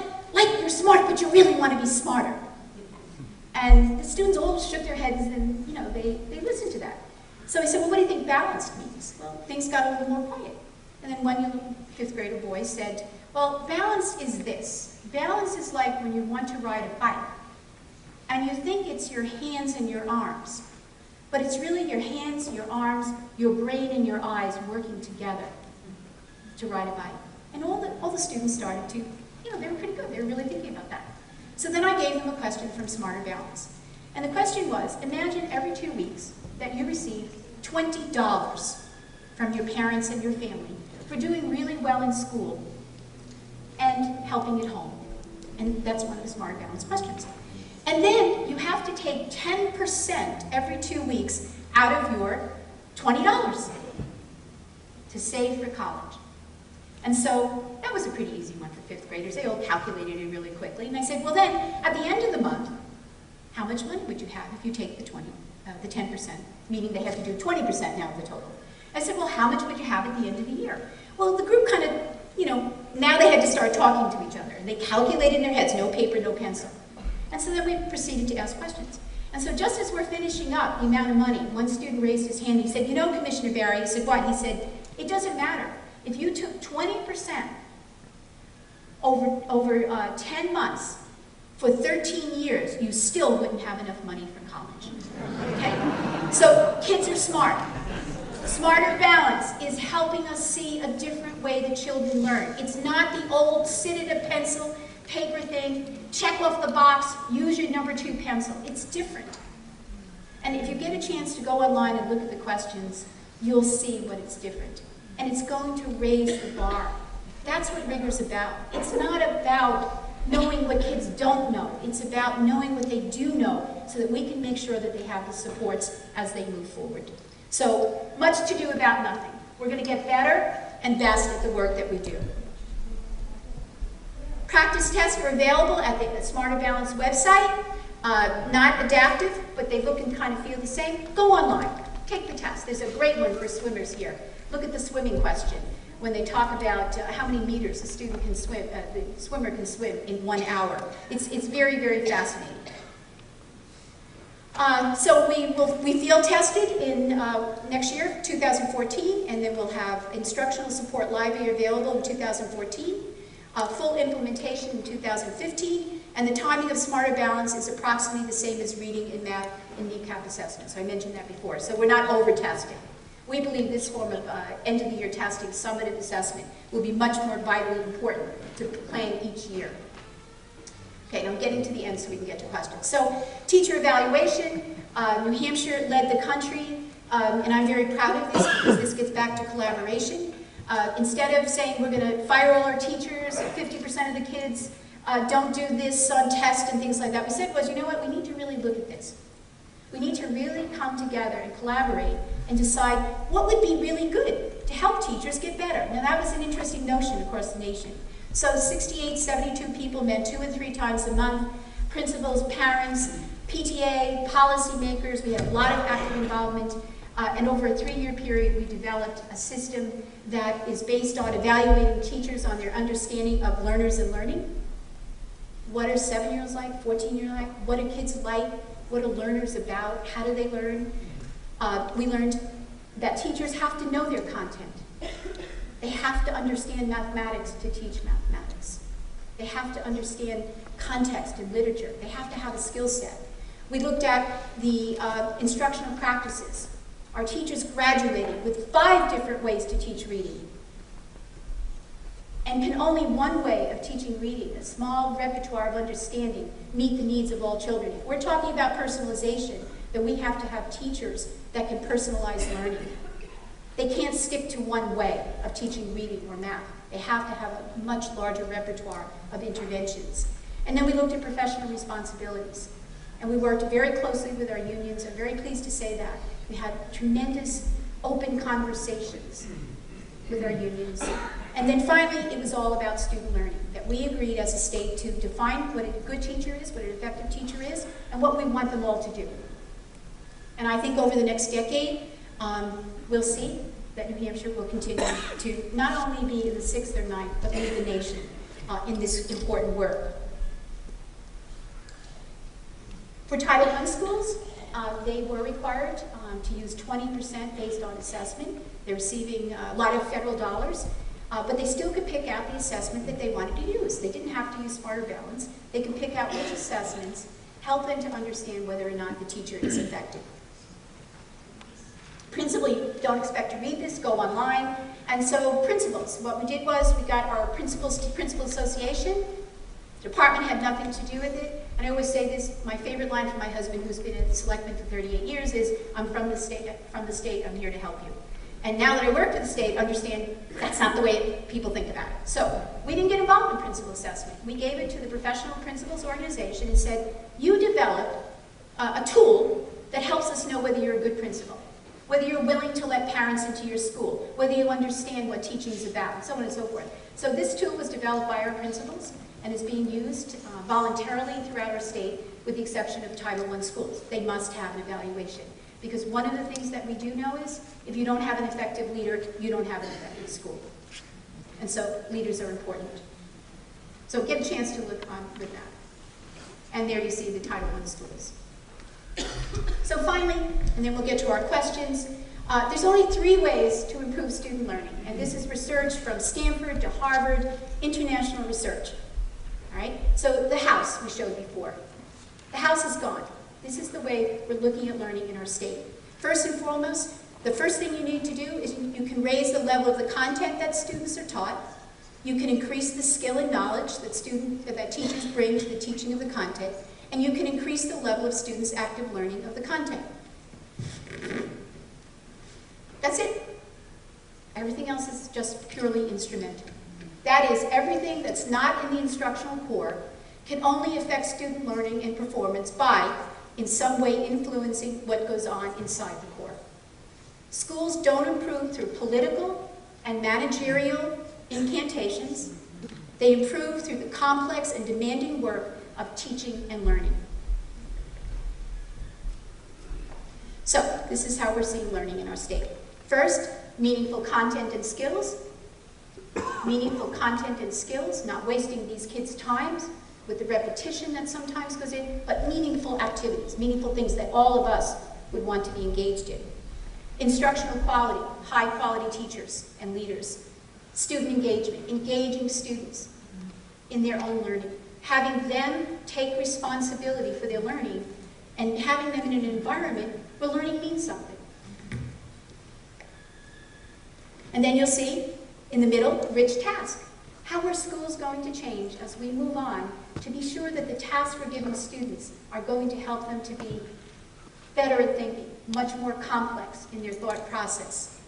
you're smart, but you really want to be smarter. And the students all shook their heads and, you know, they listened to that. So I said, well, what do you think balanced means? Well, things got a little more quiet. And then one young fifth grader boy said, well, balanced is this. Balance is like when you want to ride a bike, and you think it's your hands and your arms, but it's really your hands, your arms, your brain, and your eyes working together to ride a bike. And all the students started to, you know, they were pretty good. They were really thinking about that. So then I gave them a question from Smarter Balance. And the question was, imagine every 2 weeks that you receive $20 from your parents and your family for doing really well in school and helping at home. And that's one of the Smarter Balance questions. And then you have to take 10% every 2 weeks out of your $20 to save for college. And so that was a pretty easy one for fifth graders. They all calculated it really quickly. And I said, well then, at the end of the month, how much money would you have if you take the 10%, meaning they have to do 20% now of the total. I said, well, how much would you have at the end of the year? Well, the group kind of, you know, now they had to start talking to each other. And they calculated in their heads, no paper, no pencil. And so then we proceeded to ask questions. And so just as we're finishing up the amount of money, one student raised his hand. He said, you know, Commissioner Barry, he said, what? He said, it doesn't matter. If you took 20% over 10 months for 13 years, you still wouldn't have enough money for college. Okay? So kids are smart. Smarter Balance is helping us see a different way that children learn. It's not the old sit at a pencil, paper thing, check off the box, use your number 2 pencil. It's different. And if you get a chance to go online and look at the questions, you'll see what it's different. And it's going to raise the bar. That's what Rigor's about. It's not about knowing what kids don't know. It's about knowing what they do know so that we can make sure that they have the supports as they move forward. So, much to do about nothing. We're going to get better and best at the work that we do. Practice tests are available at the Smarter Balance website. Not adaptive, but they look and kind of feel the same. Go online. Take the test. There's a great one for swimmers here. Look at the swimming question when they talk about how many meters a student can swim, the swimmer can swim in 1 hour. It's very, very fascinating. So we field tested in next year, 2014, and then we'll have instructional support library available in 2014, full implementation in 2015, and the timing of Smarter Balance is approximately the same as reading and math and NECAP assessment. So I mentioned that before. So we're not over-testing. We believe this form of end-of-the-year testing, summative assessment, will be much more vitally important to plan each year. Okay, I'm getting to the end so we can get to questions. So, teacher evaluation, New Hampshire led the country, and I'm very proud of this because this gets back to collaboration. Instead of saying we're going to fire all our teachers, 50% of the kids don't do this on tests and things like that, we said was, you know what, we need to really look at this. We need to really come together and collaborate and decide what would be really good to help teachers get better. Now that was an interesting notion across the nation. So 68, 72 people met 2 and 3 times a month, principals, parents, PTA, policymakers. We had a lot of active involvement. And over a 3-year period, we developed a system that is based on evaluating teachers on their understanding of learners and learning. What are 7-year-olds like, 14-year-olds like? What are kids like? What are learners about? How do they learn? We learned that teachers have to know their content. They have to understand mathematics to teach mathematics. They have to understand context and literature. They have to have a skill set. We looked at the instructional practices. Our teachers graduated with 5 different ways to teach reading. And can only one way of teaching reading, a small repertoire of understanding, meet the needs of all children. If we're talking about personalization, then we have to have teachers that can personalize learning. They can't stick to one way of teaching reading or math. They have to have a much larger repertoire of interventions. And then we looked at professional responsibilities. And we worked very closely with our unions. I'm very pleased to say that. We had tremendous open conversations with our unions. And then finally, it was all about student learning, that we agreed as a state to define what a good teacher is, what an effective teacher is, and what we want them all to do. And I think over the next decade, we'll see that New Hampshire will continue to not only be in the 6th or 9th, but lead the nation in this important work. For Title I schools, they were required to use 20% based on assessment. They're receiving a lot of federal dollars, but they still could pick out the assessment that they wanted to use. They didn't have to use Smarter Balance. They could pick out which assessments help them to understand whether or not the teacher is effective. Principal, you don't expect to read this, go online. And so principals, what we did was we got our principals to Principal Association. The department had nothing to do with it. And I always say this, my favorite line from my husband, who's been at Selectman for 38 years, is, I'm from the state, I'm here to help you. And now that I work for the state, understand that's not the way people think about it. So we didn't get involved in principal assessment. We gave it to the Professional Principals Organization and said, you develop a tool that helps us know whether you're a good principal, whether you're willing to let parents into your school, whether you understand what teaching is about, and so on and so forth. So this tool was developed by our principals and is being used voluntarily throughout our state, with the exception of Title I schools. They must have an evaluation. Because one of the things that we do know is, if you don't have an effective leader, you don't have an effective school. And so leaders are important. So get a chance to look on with that. And there you see the Title I schools. So finally, and then we'll get to our questions, there's only 3 ways to improve student learning. And this is research from Stanford to Harvard, international research. All right? So the house we showed before. The house is gone. This is the way we're looking at learning in our state. First and foremost, the first thing you need to do is you can raise the level of the content that students are taught. You can increase the skill and knowledge that teachers bring to the teaching of the content. And you can increase the level of students' active learning of the content. That's it. Everything else is just purely instrumental. That is, everything that's not in the instructional core can only affect student learning and performance by, in some way, influencing what goes on inside the core. Schools don't improve through political and managerial incantations. They improve through the complex and demanding work of teaching and learning. So, this is how we're seeing learning in our state. First, meaningful content and skills. Meaningful content and skills, not wasting these kids' times with the repetition that sometimes goes in, but meaningful activities, meaningful things that all of us would want to be engaged in. Instructional quality, high quality teachers and leaders. Student engagement, engaging students in their own learning. Having them take responsibility for their learning and having them in an environment where learning means something. And then you'll see, in the middle, rich task. How are schools going to change as we move on to be sure that the tasks we're giving students are going to help them to be better at thinking, much more complex in their thought process.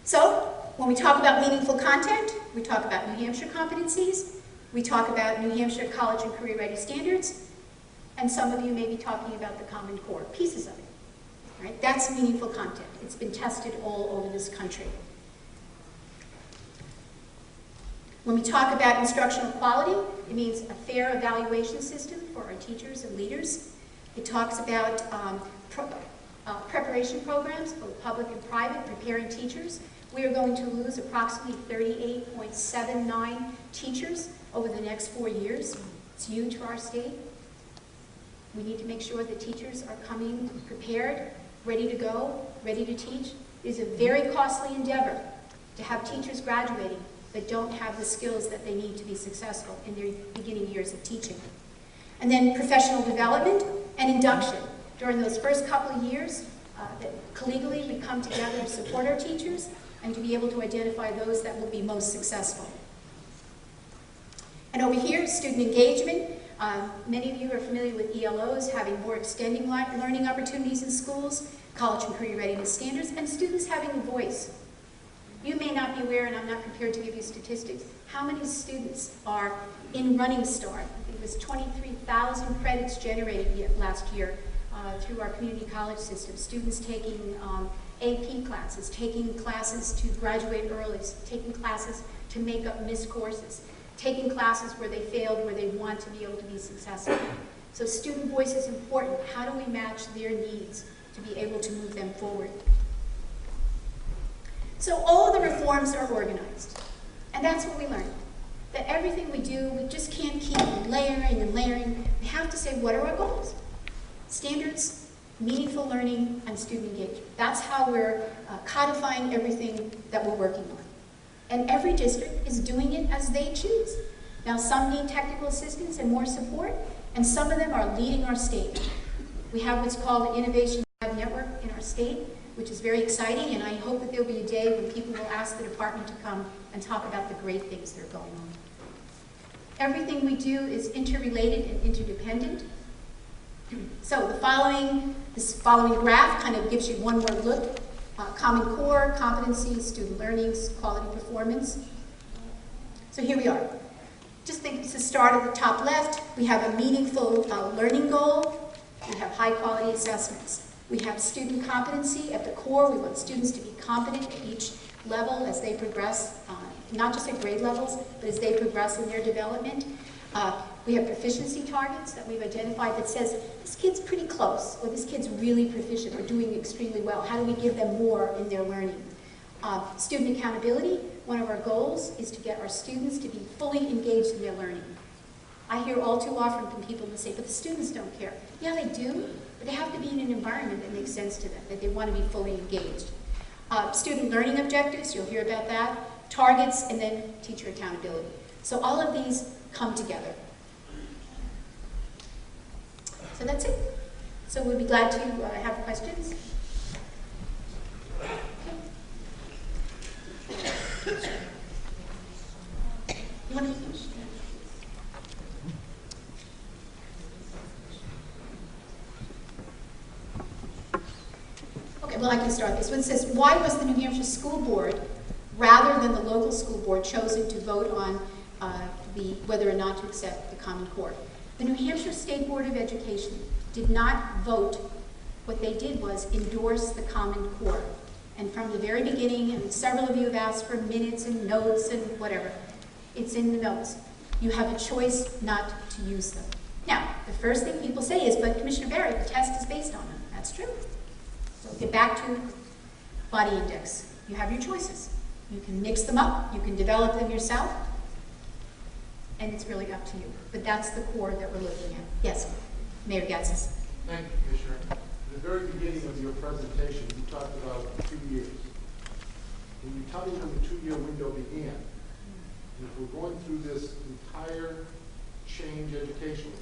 So, when we talk about meaningful content, we talk about New Hampshire competencies, we talk about New Hampshire College and Career Ready standards, and some of you may be talking about the Common Core, pieces of it. Right? That's meaningful content. It's been tested all over this country. When we talk about instructional quality, it means a fair evaluation system for our teachers and leaders. It talks about preparation programs, both public and private, preparing teachers. We are going to lose approximately 38.79 teachers over the next 4 years. It's huge for our state. We need to make sure that teachers are coming prepared, ready to go, ready to teach. It is a very costly endeavor to have teachers graduating that don't have the skills that they need to be successful in their beginning years of teaching. And then professional development and induction. During those first couple of years, that collegially we come together to support our teachers and to be able to identify those that will be most successful. And over here, student engagement. Many of you are familiar with ELOs, having more extending learning opportunities in schools, college and career readiness standards, and students having a voice. You may not be aware, and I'm not prepared to give you statistics, how many students are in Running Start. I think it was 23,000 credits generated last year through our community college system. Students taking AP classes, taking classes to graduate early, taking classes to make up missed courses, taking classes where they failed, where they want to be able to be successful. So student voice is important. How do we match their needs to be able to move them forward? So all of the reforms are organized, and that's what we learned. that everything we do, we just can't keep layering and layering. We have to say, what are our goals? Standards, meaningful learning, and student engagement. That's how we're codifying everything that we're working on. And every district is doing it as they choose. Now, some need technical assistance and more support, and some of them are leading our state. We have what's called the Innovation Lab Network in our state, which is very exciting, and I hope that there'll be a day when people will ask the department to come and talk about the great things that are going on. Everything we do is interrelated and interdependent. So this following graph kind of gives you one more look. Common Core, competencies, student learnings, quality performance. So here we are. Just think to start at the top left, we have a meaningful learning goal. We have high quality assessments. We have student competency at the core. We want students to be competent at each level as they progress, not just at grade levels, but as they progress in their development. We have proficiency targets that we've identified that says, this kid's pretty close, or this kid's really proficient, or doing extremely well. How do we give them more in their learning? Student accountability, one of our goals is to get our students to be fully engaged in their learning. I hear all too often from people who say, but the students don't care. Yeah, they do, but they have to be in an environment that makes sense to them, that they want to be fully engaged. Student learning objectives, you'll hear about that. Targets, and then teacher accountability. So all of these come together. So that's it. So we'll be glad to have questions. You want to? Okay, well I can start this one. It says, why was the New Hampshire School Board, rather than the local school board, chosen to vote on whether or not to accept the Common Core? The New Hampshire State Board of Education did not vote. What they did was endorse the Common Core. And from the very beginning, and several of you have asked for minutes and notes and whatever, it's in the notes. You have a choice not to use them. Now, the first thing people say is, but Commissioner Barrett, the test is based on them. That's true. So get back to body index. You have your choices. You can mix them up, you can develop them yourself, and it's really up to you. But that's the core that we're looking at. Yes, Mayor Gatsas. Thank you, Commissioner. At the very beginning of your presentation, you talked about 2 years. Can you tell me when the 2-year window began? And if we're going through this entire change educationally,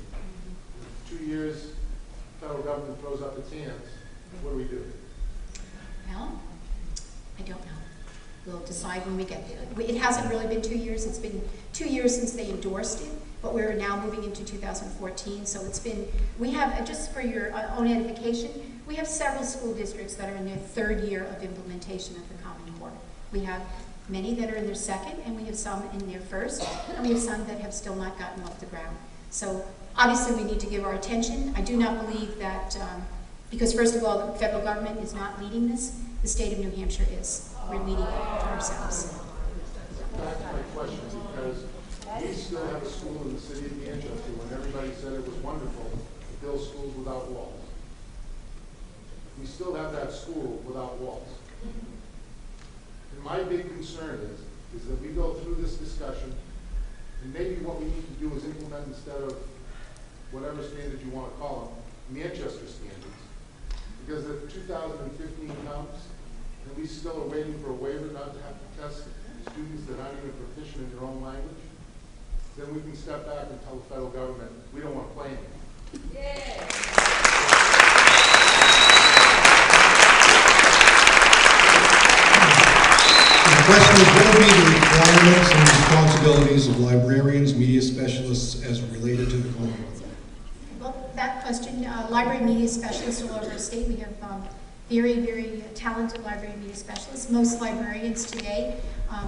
2 years, federal government throws up its hands, what do we do? Well, I don't know. We'll decide when we get there. It hasn't really been 2 years. It's been 2 years since they endorsed it, but we're now moving into 2014. So it's been, we have, just for your own edification, we have several school districts that are in their 3rd year of implementation of the Common Core. We have many that are in their 2nd, and we have some in their 1st, and we have some that have still not gotten off the ground. So obviously we need to give our attention. I do not believe that, because first of all, the federal government is not leading this, the state of New Hampshire is. We're leading it ourselves. Back to my question, because we still have a school in the city of Manchester when everybody said it was wonderful to build schools without walls. We still have that school without walls. And my big concern is that we go through this discussion, and maybe what we need to do is implement, instead of whatever standards you want to call them, Manchester standards. Because if 2015 comes, and we still are waiting for a waiver not to have to test students that aren't even proficient in their own language, then we can step back and tell the federal government, we don't want to play anymore. Yeah. The question is, what will be the requirements and responsibilities of librarians, media specialists as related to the Common Core? Well, that question, library media specialists all over the state, we have very, very talented library media specialists. Most librarians today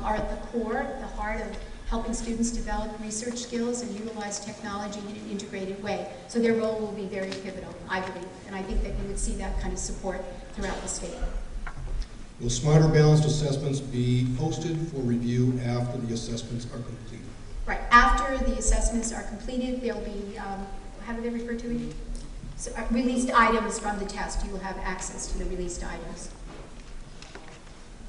are at the core, the heart of helping students develop research skills and utilize technology in an integrated way. So their role will be very pivotal, I believe, and I think that you would see that kind of support throughout the state. Will Smarter Balanced assessments be posted for review after the assessments are completed? Right, after the assessments are completed, there'll be, how do they refer to it? So, released items from the test. You will have access to the released items.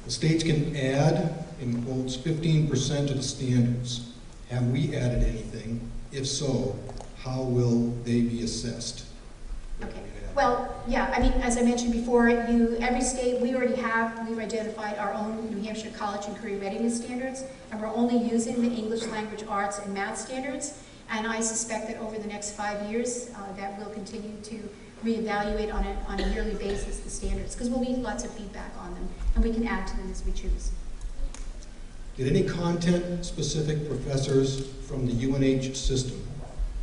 The states can add, in quotes, 15% to the standards. Have we added anything? If so, how will they be assessed? Okay. Well, yeah, I mean, as I mentioned before, every state, we've identified our own New Hampshire College and Career Readiness Standards, and we're only using the English Language Arts and Math standards, and I suspect that over the next 5 years, that we'll continue to reevaluate on a yearly basis the standards, because we'll need lots of feedback on them, and we can add to them as we choose. Did any content-specific professors from the UNH system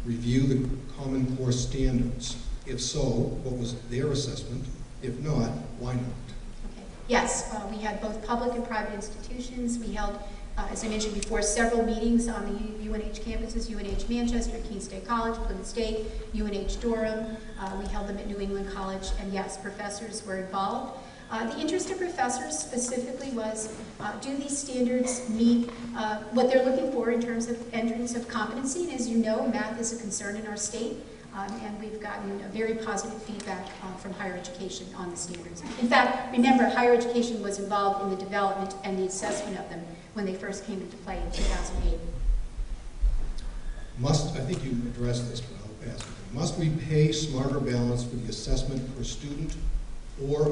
review the Common Core standards? If so, what was their assessment? If not, why not? Okay. Yes, we had both public and private institutions. We held, as I mentioned before, several meetings on the UNH campuses, UNH Manchester, Keene State College, Plymouth State, UNH Durham. We held them at New England College, and yes, professors were involved. The interest of professors specifically was, do these standards meet what they're looking for in terms of entrance of competency? And as you know, math is a concern in our state. And we've gotten a very positive feedback from higher education on the standards. In fact, remember, higher education was involved in the development and the assessment of them when they first came into play in 2008. I think you addressed this, but I'll ask it. Must we pay Smarter Balance for the assessment per student, or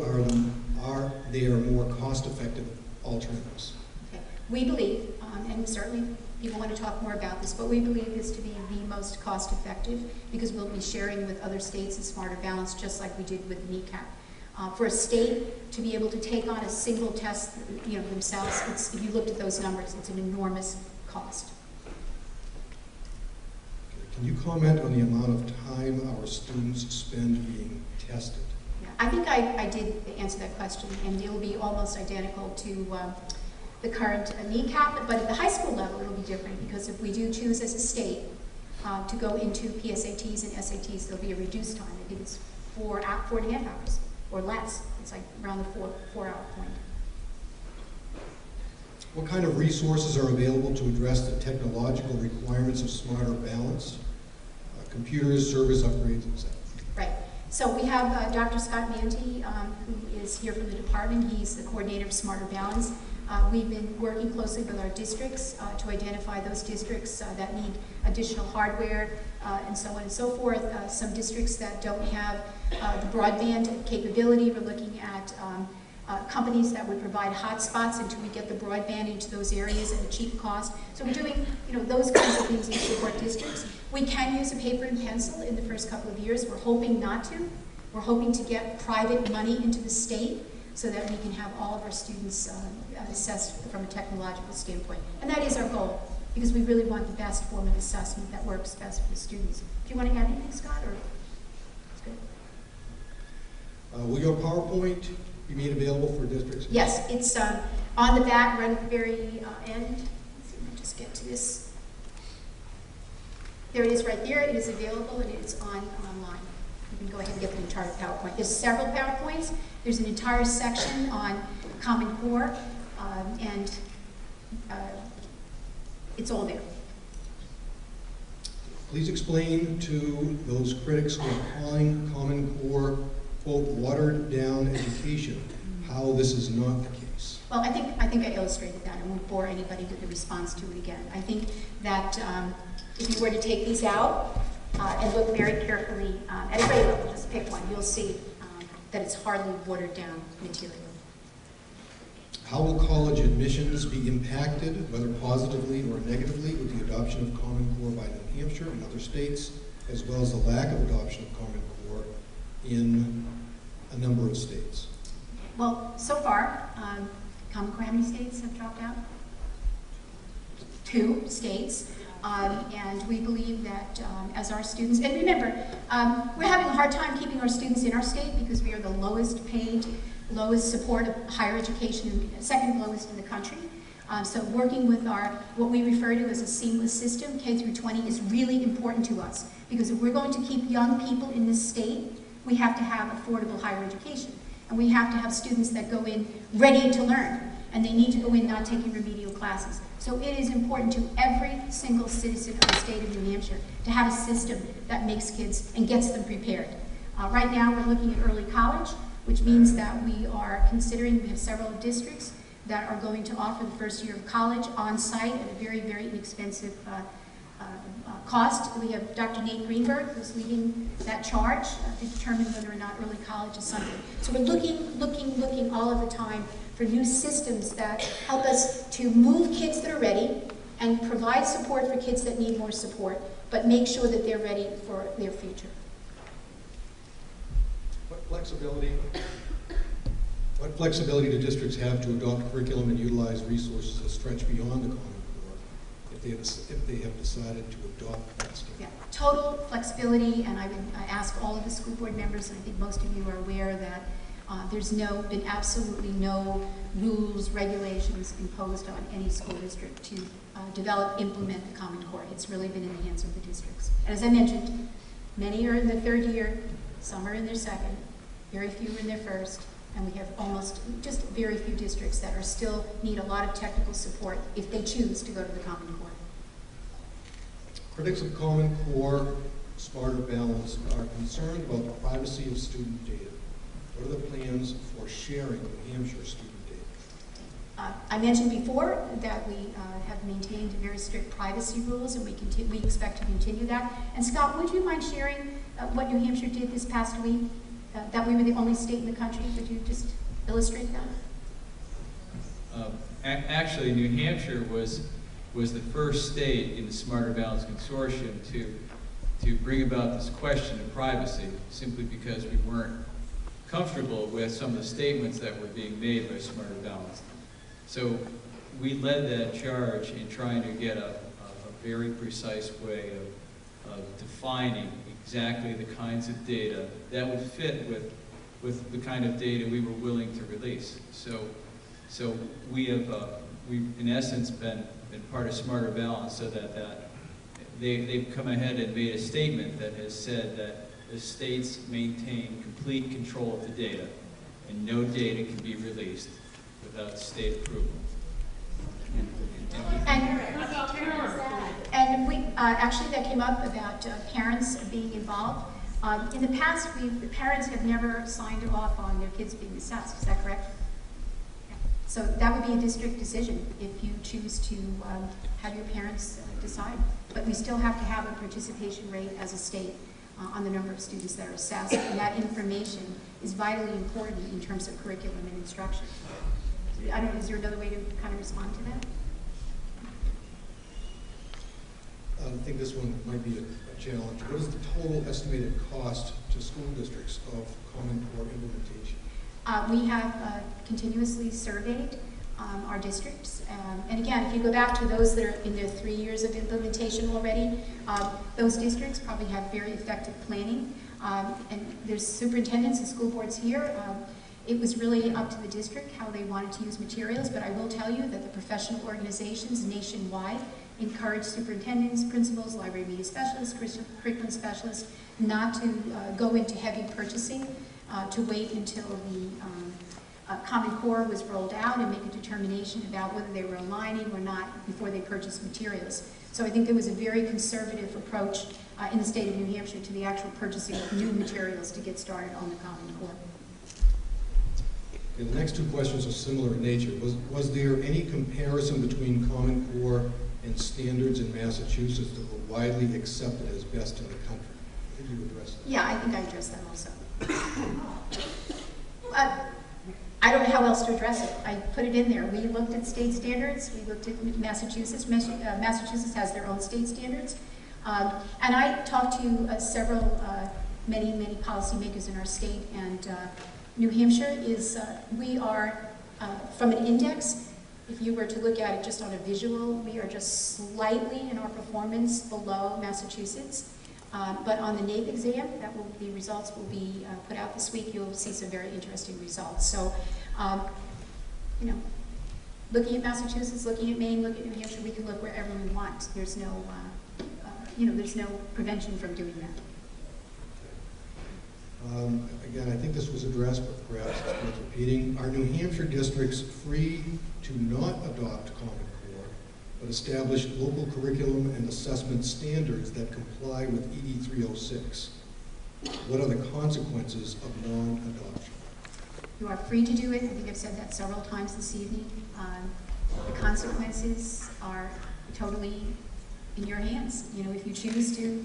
are there more cost-effective alternatives? Okay. We believe, and certainly people want to talk more about this, but we believe this to be the most cost-effective because we'll be sharing with other states a Smarter Balance, just like we did with NECAP. For a state to be able to take on a single test, themselves, if you looked at those numbers, it's an enormous cost. Can you comment on the amount of time our students spend being tested? Yeah, I think I did answer that question, and it will be almost identical to the current NECAP, but at the high school level it'll be different because if we do choose as a state to go into PSATs and SATs, there'll be a reduced time. I think it's 4.5 hours or less. It's like around the 4 hour point. What kind of resources are available to address the technological requirements of Smarter Balance? Computers, service upgrades, etc. Right. So we have Dr. Scott Manti, who is here from the department. He's the coordinator of Smarter Balance. We've been working closely with our districts to identify those districts that need additional hardware and so on and so forth. Some districts that don't have the broadband capability, we're looking at companies that would provide hotspots until we get the broadband into those areas at a cheap cost. So we're doing those kinds of things to support districts. We can use a paper and pencil in the first couple of years. We're hoping not to. We're hoping to get private money into the state so that we can have all of our students assessed from a technological standpoint. And that is our goal, because we really want the best form of assessment that works best for the students. Do you want to add anything, Scott, or it's good? Will your PowerPoint be made available for districts? Yes, it's on the back, right at the very end. Let's see, let me just get to this. There it is right there. It is available and it's online. You can go ahead and get the entire PowerPoint. There's several PowerPoints. There's an entire section on Common Core, and it's all there. Please explain to those critics who are calling Common Core, quote, watered down education, how this is not the case. Well, I think I illustrated that. I won't bore anybody with the response to it again. I think that if you were to take these out and look very carefully at a grade level, just pick one, you'll see that it's hardly watered down material. How will college admissions be impacted, whether positively or negatively, with the adoption of Common Core by New Hampshire and other states, as well as the lack of adoption of Common Core in a number of states? Well, so far, Common Core, how many states have dropped out? 2 states. And we believe that as our students, and remember, we're having a hard time keeping our students in our state because we are the lowest paid, lowest support of higher education, second lowest in the country. So working with what we refer to as a seamless system, K through 20, is really important to us because if we're going to keep young people in this state, we have to have affordable higher education. And we have to have students that go in ready to learn. And they need to go in not taking remedial classes. So it is important to every single citizen of the state of New Hampshire to have a system that makes kids and gets them prepared. Right now we're looking at early college, which means that we are considering, we have several districts that are going to offer the first year of college on-site at a very, very inexpensive cost. We have Dr. Nate Greenberg, who's leading that charge to determine whether or not early college is something. So we're looking all of the time for new systems that help us to move kids that are ready and provide support for kids that need more support, but make sure that they're ready for their future. What flexibility do districts have to adopt curriculum and utilize resources that stretch beyond the Common Core if they have decided to adopt that standard? Yeah, total flexibility, and I ask all of the school board members, and I think most of you are aware that there's been absolutely no rules, regulations imposed on any school district to develop, implement the Common Core. It's really been in the hands of the districts. And as I mentioned, many are in the third year, some are in their second, very few are in their first, and we have just very few districts that still need a lot of technical support if they choose to go to the Common Core. Critics of Common Core, Smarter Balance, are concerned about the privacy of student data. What are the plans for sharing New Hampshire student data? I mentioned before that we have maintained very strict privacy rules, and we expect to continue that. And Scott, would you mind sharing what New Hampshire did this past week? That we were the only state in the country. Would you just illustrate that? Actually, New Hampshire was the first state in the Smarter Balance Consortium to bring about this question of privacy, simply because we weren't comfortable with some of the statements that were being made by Smarter Balance. So we led that charge in trying to get a very precise way of defining exactly the kinds of data that would fit with the kind of data we were willing to release. So we've in essence been part of Smarter Balance, so that they've come ahead and made a statement that has said that the states maintain complete control of the data, and no data can be released without state approval. And we actually that came up about parents being involved. In the past, the parents have never signed off on their kids being assessed. Is that correct? Yeah. So that would be a district decision if you choose to have your parents decide. But we still have to have a participation rate as a state on the number of students that are assessed, and that information is vitally important in terms of curriculum and instruction. I don't know, is there another way to kind of respond to that? I think this one might be a challenge. What is the total estimated cost to school districts of Common Core implementation? We have continuously surveyed our districts. And again, if you go back to those that are in their 3 years of implementation already, those districts probably have very effective planning. And there's superintendents and school boards here. It was really up to the district how they wanted to use materials, but I will tell you that the professional organizations nationwide encourage superintendents, principals, library media specialists, curriculum specialists not to go into heavy purchasing, to wait until the Common Core was rolled out and make a determination about whether they were aligning or not before they purchased materials. So I think there was a very conservative approach in the state of New Hampshire to the actual purchasing of new materials to get started on the Common Core. Okay, the next two questions are similar in nature. Was there any comparison between Common Core and standards in Massachusetts that were widely accepted as best in the country? I think you addressed that. Yeah, I think I addressed that also. I don't know how else to address it. I put it in there. We looked at state standards. We looked at Massachusetts. Massachusetts has their own state standards. And I talked to many policymakers in our state, and New Hampshire is, we are, from an index, if you were to look at it just on a visual, we are just slightly in our performance below Massachusetts. But on the NAEP exam, the results will be put out this week. You'll see some very interesting results. So, you know, looking at Massachusetts, looking at Maine, looking at New Hampshire, we can look wherever we want. There's no, there's no prevention from doing that. Again, I think this was addressed, but perhaps it's worth repeating. Are New Hampshire districts free to not adopt Common Core, but establish local curriculum and assessment standards that comply with ED 306? What are the consequences of non-adoption? You are free to do it. I think I've said that several times this evening. The consequences are totally in your hands. You know, if you choose to,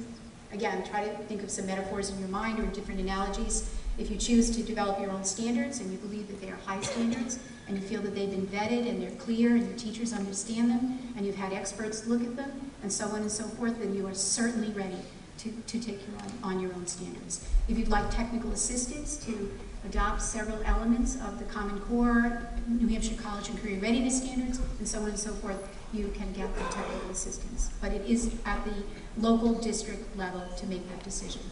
again, try to think of some metaphors in your mind or different analogies. If you choose to develop your own standards and you believe that they are high standards and you feel that they've been vetted and they're clear and your teachers understand them and you've had experts look at them and so on and so forth, then you are certainly ready to take on your own standards. If you'd like technical assistance to adopt several elements of the Common Core, New Hampshire College and Career Readiness Standards, and so on and so forth, you can get the technical assistance. But it is at the local district level to make that decision.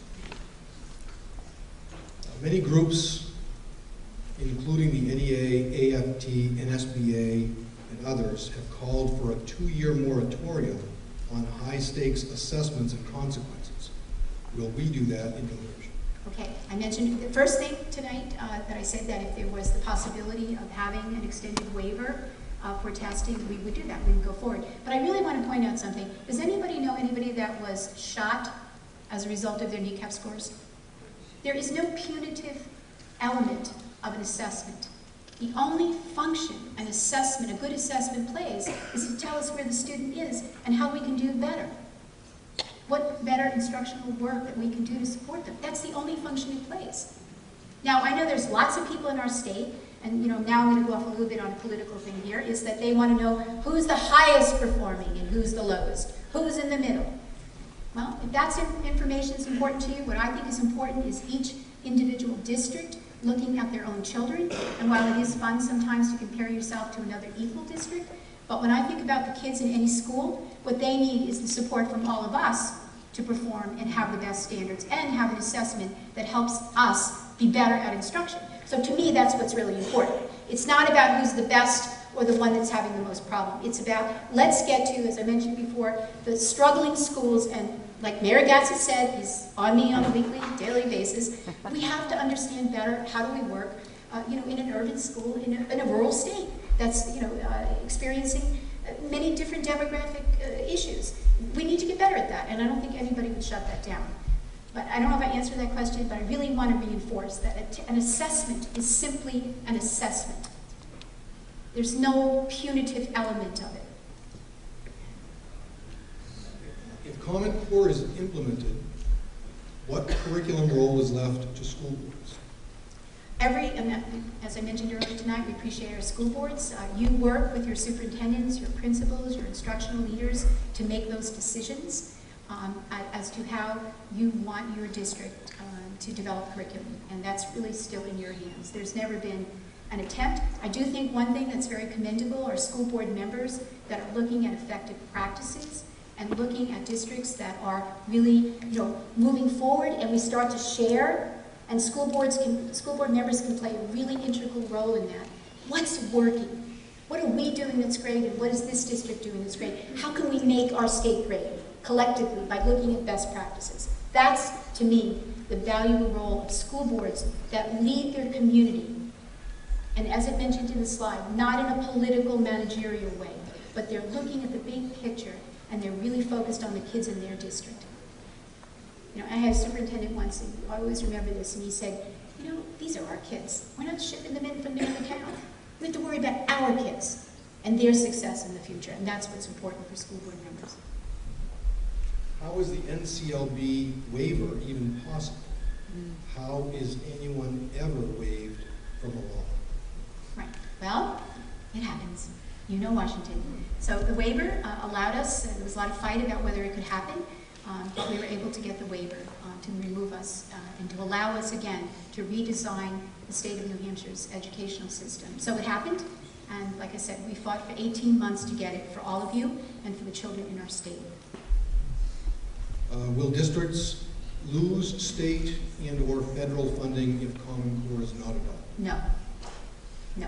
Many groups, including the NEA, AFT, NSBA, and others, have called for a 2-year moratorium on high-stakes assessments and consequences. Will we do that in New Hampshire? Okay, I mentioned the first thing tonight that I said that if there was the possibility of having an extended waiver for testing, we would do that, we would go forward. But I really want to point out something. Does anybody know anybody that was shot as a result of their kneecap scores? There is no punitive element of an assessment. The only function an assessment, a good assessment plays, is to tell us where the student is and how we can do better. What better instructional work that we can do to support them. That's the only function it plays. Now, I know there's lots of people in our state, and now I'm going to go off a little bit on a political thing here, is that they want to know who's the highest performing and who's the lowest, who's in the middle. Well, if that's information is important to you, what I think is important is each individual district looking at their own children. And while it is fun sometimes to compare yourself to another equal district, but when I think about the kids in any school, what they need is the support from all of us to perform and have the best standards and have an assessment that helps us be better at instruction. So to me, that's what's really important. It's not about who's the best or the one that's having the most problem. It's about, let's get to, as I mentioned before, the struggling schools, and like Mayor Gatz has said, he's on me on a weekly, daily basis, we have to understand better how do we work in an urban school in a rural state that's experiencing many different demographic issues. We need to get better at that, and I don't think anybody would shut that down. But I don't know if I answered that question, but I really want to reinforce that an assessment is simply an assessment. There's no punitive element of it. If Common Core is implemented, what curriculum role is left to school boards? As I mentioned earlier tonight, we appreciate our school boards. You work with your superintendents, your principals, your instructional leaders to make those decisions as to how you want your district to develop curriculum, and that's really still in your hands. There's never been an attempt. I do think one thing that's very commendable are school board members that are looking at effective practices and looking at districts that are really, moving forward, and we start to share, and school board members can play a really integral role in that. What's working? What are we doing that's great, and what is this district doing that's great? How can we make our state great collectively by looking at best practices? That's, to me, the valuable role of school boards that lead their community. And as I mentioned in the slide, not in a political, managerial way, but they're looking at the big picture and they're really focused on the kids in their district. I had a superintendent once, and I always remember this, and he said, these are our kids. We're not shipping them in from down the town. We have to worry about our kids and their success in the future, and that's what's important for school board members. How is the NCLB waiver even possible? How is anyone ever waived from a law? Right. Well, it happens. Washington. So the waiver allowed us, there was a lot of fight about whether it could happen, but we were able to get the waiver to remove us and to allow us again to redesign the state of New Hampshire's educational system. So it happened, and like I said, we fought for 18 months to get it for all of you and for the children in our state. Will districts lose state and or federal funding if Common Core is not adopted? No. No.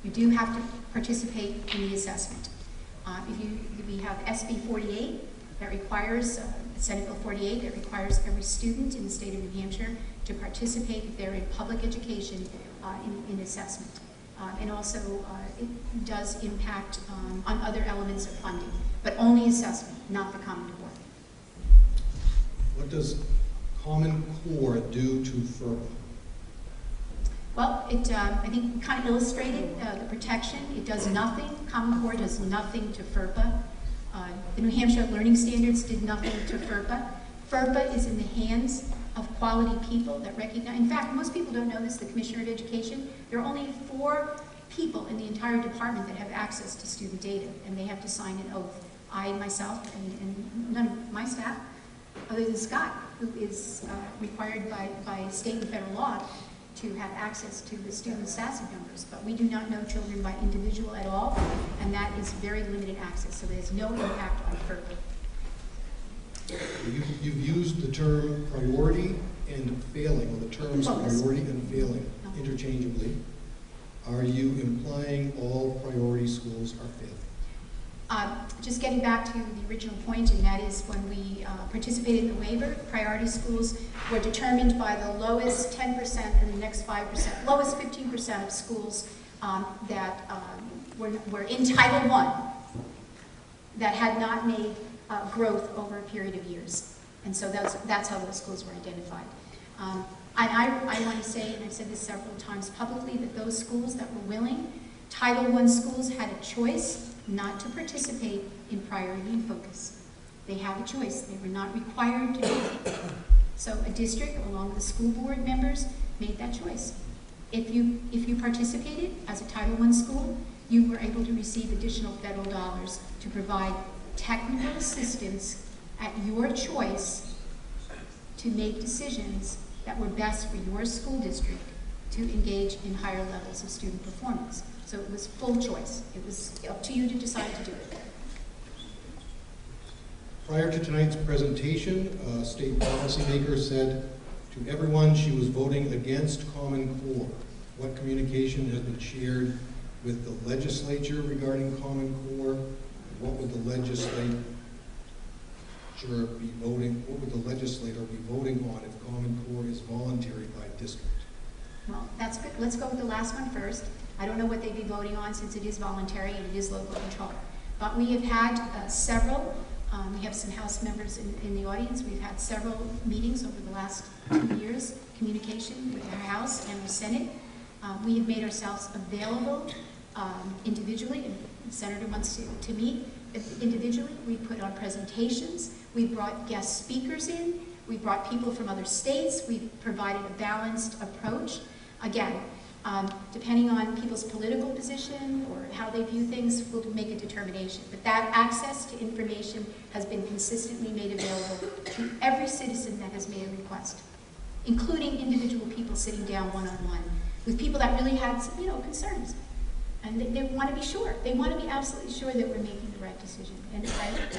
You do have to participate in the assessment. We have SB 48 that requires, Senate Bill 48, that requires every student in the state of New Hampshire to participate if they're in public education in assessment. And also it does impact on other elements of funding, but only assessment, not the Common Core. What does Common Core do to FERPA? Well, I think kind of illustrated the protection. It does nothing. Common Core does nothing to FERPA. The New Hampshire Learning Standards did nothing to FERPA. FERPA is in the hands of quality people that recognize. In fact, most people don't know this, the Commissioner of Education. There are only 4 people in the entire department that have access to student data, and they have to sign an oath. I, myself, and none of my staff, other than Scott, who is required by state and federal law to have access to the student SASE numbers, but we do not know children by individual at all, and that is very limited access, so there's no impact on FERPA. You've used the term priority and failing, or the terms priority and failing interchangeably. Are you implying all priority schools are failing? Just getting back to the original point, and that is when we participated in the waiver, priority schools were determined by the lowest 10% and the next 5%, lowest 15% of schools that were in Title I that had not made growth over a period of years. And so that's how those schools were identified. And I want to say, and I've said this several times publicly, that those schools that were willing, Title I schools had a choice not to participate in priority and focus. They have a choice. They were not required to do it. So a district, along with the school board members, made that choice. If you participated as a Title I school, you were able to receive additional federal dollars to provide technical assistance at your choice to make decisions that were best for your school district to engage in higher levels of student performance. So it was full choice. It was up to you to decide to do it. Prior to tonight's presentation, a state policymaker said to everyone she was voting against Common Core. What communication has been shared with the legislature regarding Common Core? What would the legislator be voting on if Common Core is voluntary by district? Well, that's good. Let's go with the last one first. I don't know what they'd be voting on since it is voluntary and it is local control. But we have had several, we have some House members in the audience. We've had several meetings over the last 2 years, communication with our House and our Senate. We have made ourselves available individually, and the Senator wants to meet individually. We put on presentations. We brought guest speakers in. We brought people from other states. We've provided a balanced approach. Again, depending on people's political position or how they view things, we'll make a determination. But that access to information has been consistently made available to every citizen that has made a request, including individual people sitting down one-on-one with people that really had some, concerns. And they want to be sure. They want to be absolutely sure that we're making the right decision. And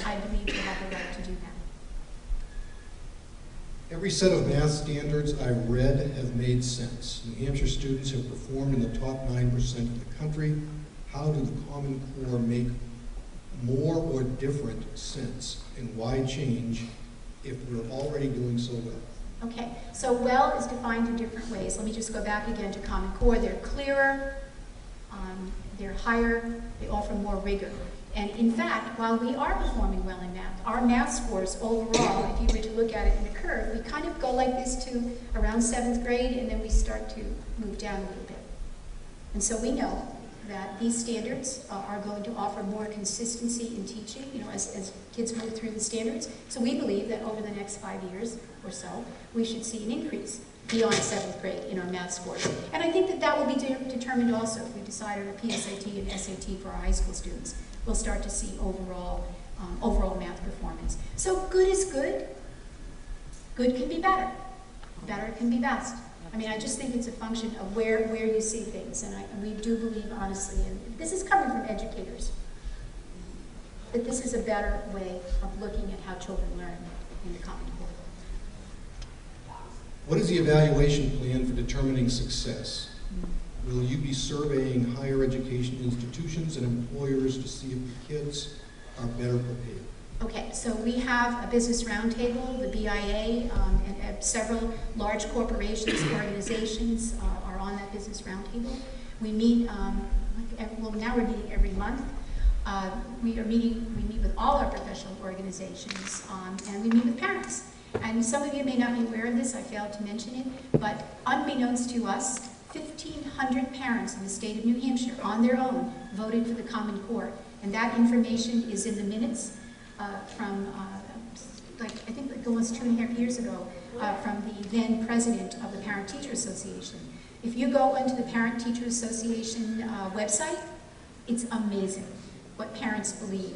I believe we have the right to do that. Every set of math standards I read have made sense. New Hampshire students have performed in the top 9% of the country. How do the Common Core make more or different sense? And why change if we're already doing so well? Okay, so well is defined in different ways. Let me just go back again to Common Core. They're clearer, they're higher, they offer more rigor. And in fact, while we are performing well in math, our math scores overall, if you were to look at it in a curve, we kind of go like this to around 7th grade, and then we start to move down a little bit. And so we know that these standards are going to offer more consistency in teaching, as kids move through the standards. So we believe that over the next 5 years or so, we should see an increase beyond 7th grade in our math scores. And I think that will be determined also if we decide on a PSAT and SAT for our high school students. We'll start to see overall math performance. So good is good. Good can be better. Better can be best. I mean, I just think it's a function of where you see things. And we do believe, honestly, and this is coming from educators, that this is a better way of looking at how children learn in the Common Core. What is the evaluation plan for determining success? Will you be surveying higher education institutions and employers to see if the kids are better prepared? Okay, so we have a business roundtable, the BIA, and several large corporations, organizations are on that business roundtable. We meet, now we're meeting every month. We meet with all our professional organizations, and we meet with parents. And some of you may not be aware of this, I failed to mention it, but unbeknownst to us, 1,500 parents in the state of New Hampshire, on their own, voted for the Common Core. And that information is in the minutes from, I think like almost 2.5 years ago, from the then president of the Parent Teacher Association. If you go onto the Parent Teacher Association website, it's amazing what parents believe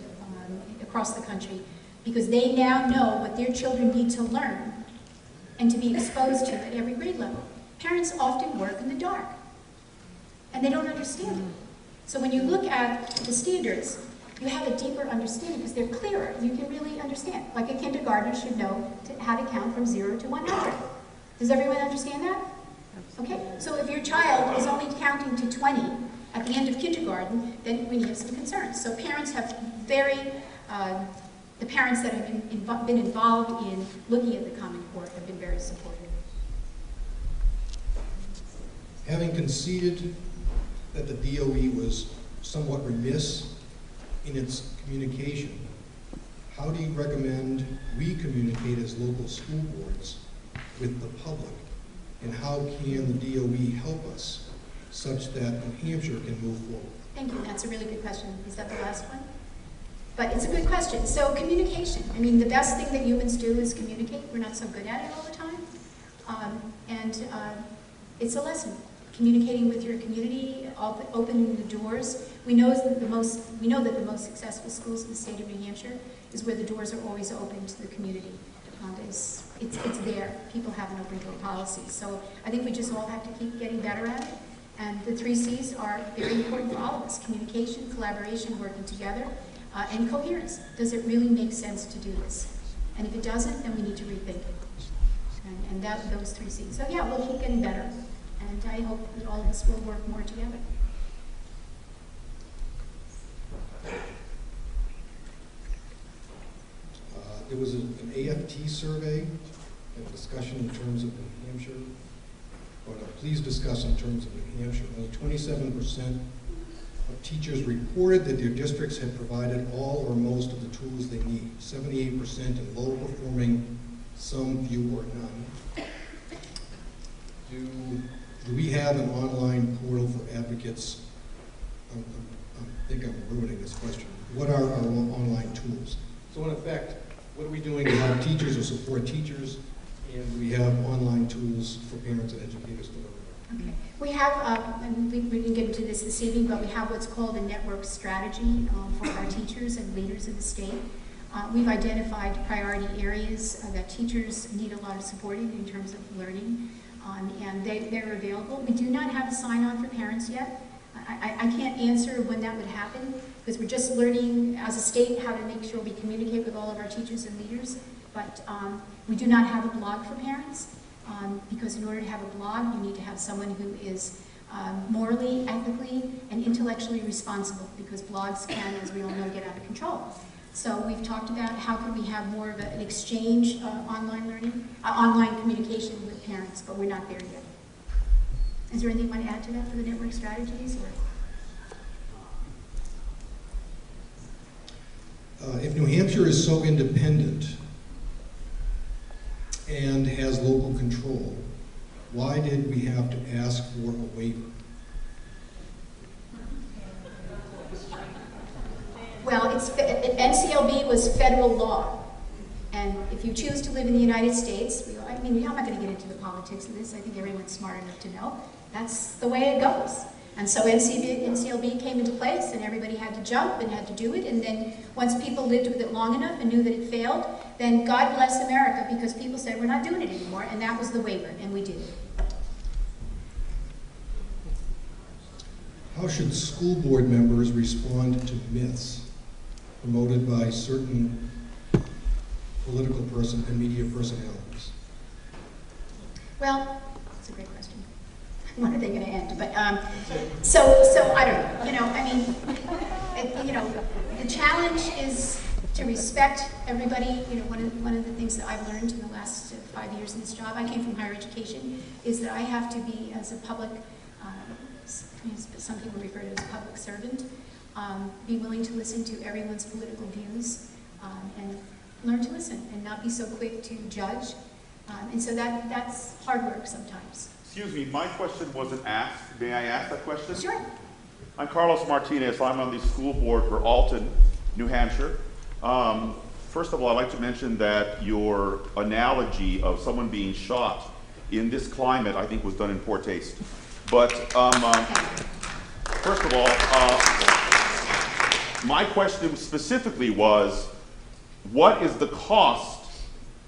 across the country, because they now know what their children need to learn and to be exposed to at every grade level. Parents often work in the dark, and they don't understand it. So when you look at the standards, you have a deeper understanding because they're clearer. You can really understand. Like a kindergartner should know how to count from 0 to 100. Does everyone understand that? Okay, so if your child is only counting to 20 at the end of kindergarten, then we need some concerns. So parents have the parents that have been involved in looking at the Common Core have been very supportive. Having conceded that the DOE was somewhat remiss in its communication, how do you recommend we communicate as local school boards with the public? And how can the DOE help us such that New Hampshire can move forward? Thank you. That's a really good question. Is that the last one? But it's a good question. So communication. I mean, the best thing that humans do is communicate. We're not so good at it all the time. It's a lesson. Communicating with your community, opening the doors. We know that the most successful schools in the state of New Hampshire is where the doors are always open to the community. It's there. People have an open door policy. So I think we just all have to keep getting better at it. And the 3 C's are very important for all of us. Communication, collaboration, working together, and coherence. Does it really make sense to do this? And if it doesn't, then we need to rethink it. And those 3 C's. So yeah, we'll keep getting better. And I hope that all of us will work more together. There was an AFT survey and a discussion in terms of New Hampshire. Please discuss in terms of New Hampshire. Only 27% of teachers reported that their districts had provided all or most of the tools they need. 78% in low performing, some, few, or none. Do we have an online portal for advocates? I think I'm ruining this question. What are our online tools? So in effect, what are we doing to help teachers or support teachers? And do we have online tools for parents and educators to learn? Okay. We have, and we didn't get into this evening, but we have what's called a network strategy for our teachers and leaders in the state. We've identified priority areas that teachers need a lot of support in terms of learning, and they're available. We do not have a sign-on for parents yet. I can't answer when that would happen, because we're just learning as a state how to make sure we communicate with all of our teachers and leaders. But we do not have a blog for parents, because in order to have a blog, you need to have someone who is morally, ethically, and intellectually responsible, because blogs can, as we all know, get out of control. So we've talked about how can we have more of an exchange online learning, online communication with parents, but we're not there yet. Is there anything you want to add to that for the network strategies? Or? If New Hampshire is so independent and has local control, why did we have to ask for a waiver? Well, NCLB was federal law. And if you choose to live in the United States, I'm not going to get into the politics of this. I think everyone's smart enough to know. That's the way it goes. And so NCLB came into place, and everybody had to jump and had to do it. And then once people lived with it long enough and knew that it failed, then God bless America, because people said, we're not doing it anymore. And that was the waiver, and we did it. How should school board members respond to myths promoted by certain political and media personalities? Well, that's a great question. When are they going to end? But so I don't know. The challenge is to respect everybody. One of the things that I've learned in the last 5 years in this job, I came from higher education, is that I have to be, as a public, some people refer to it as a public servant, be willing to listen to everyone's political views, and learn to listen and not be so quick to judge. And so that's hard work sometimes. Excuse me, my question wasn't asked. May I ask that question? Sure. I'm Carlos Martinez. I'm on the school board for Alton, New Hampshire. First of all, I'd like to mention that your analogy of someone being shot in this climate, I think, was done in poor taste. But first of all, my question specifically was, what is the cost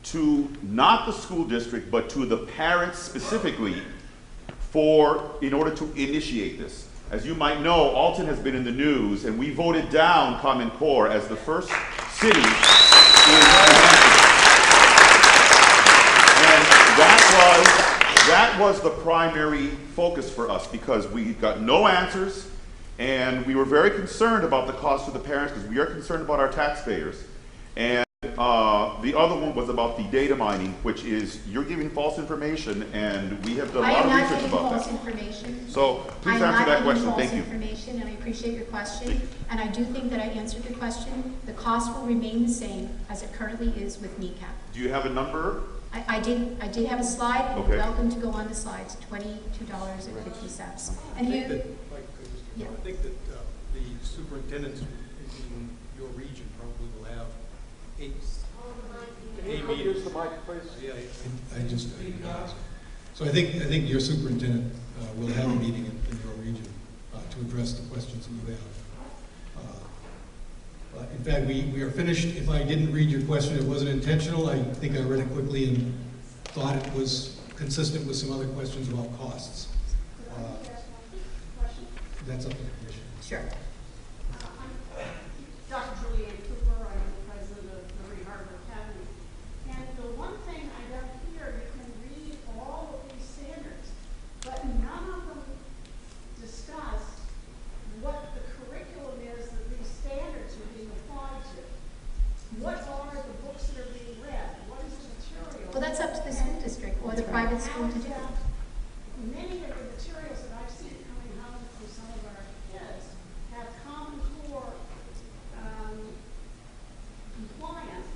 to not the school district, but to the parents specifically in order to initiate this? As you might know, Alton has been in the news, and we voted down Common Core as the first city in New Hampshire. And that was the primary focus for us, because we got no answers, and we were very concerned about the cost to the parents, because we are concerned about our taxpayers. And the other one was about the data mining, which is you're giving false information, and we have done a lot of research about that. I am not giving false information. So please answer that question. Thank you. I'm not giving false information, and I appreciate your question. And I do think that I answered the question. The cost will remain the same as it currently is with NECAP. Do you have a number? I did have a slide, and Okay. you're welcome to go on the slides, $22.50. And I you, think that, Yeah. I think that the superintendents in your region probably will have eight meetings. Use the mic, please. Yeah, I just, so I think your superintendent will have a meeting in your region to address the questions that you have. In fact, we are finished. If I didn't read your question, it wasn't intentional. I think I read it quickly and thought it was consistent with some other questions about costs. That's up to the commission. sure. Dr. Julianne Cooper, I'm the president of Liberty Harbor Academy. And the one thing I don't hear, you can read all of these standards, but none of them discuss what the curriculum is that these standards are being applied to. What are the books that are being read? What is the material? Well, that's up to the school district or the private school to do. Many of the materials that I've seen coming home from some of our kids have Common Core compliant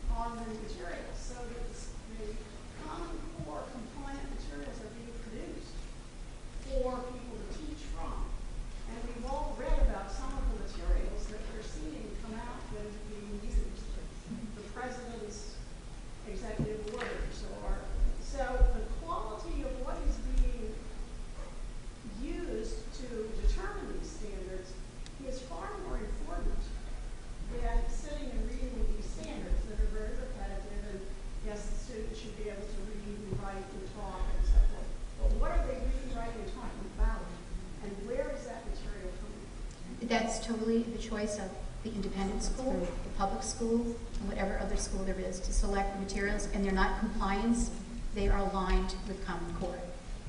on the materials, so that the Common Core compliant materials are being produced for people to teach from. And we've all read about some of the materials that we're seeing come out that are being used. The president's executive orders, or so the quality of what is being used to determine these standards is far more important than sitting and reading these standards that are very repetitive, and yes, the student should be able to read and write and talk and so forth. But what are they reading, writing, and talking about? And where is that material coming from? That's totally the choice of the independent school, the public school, and whatever other school there is to select the materials, and they're not compliance, they are aligned with Common Core.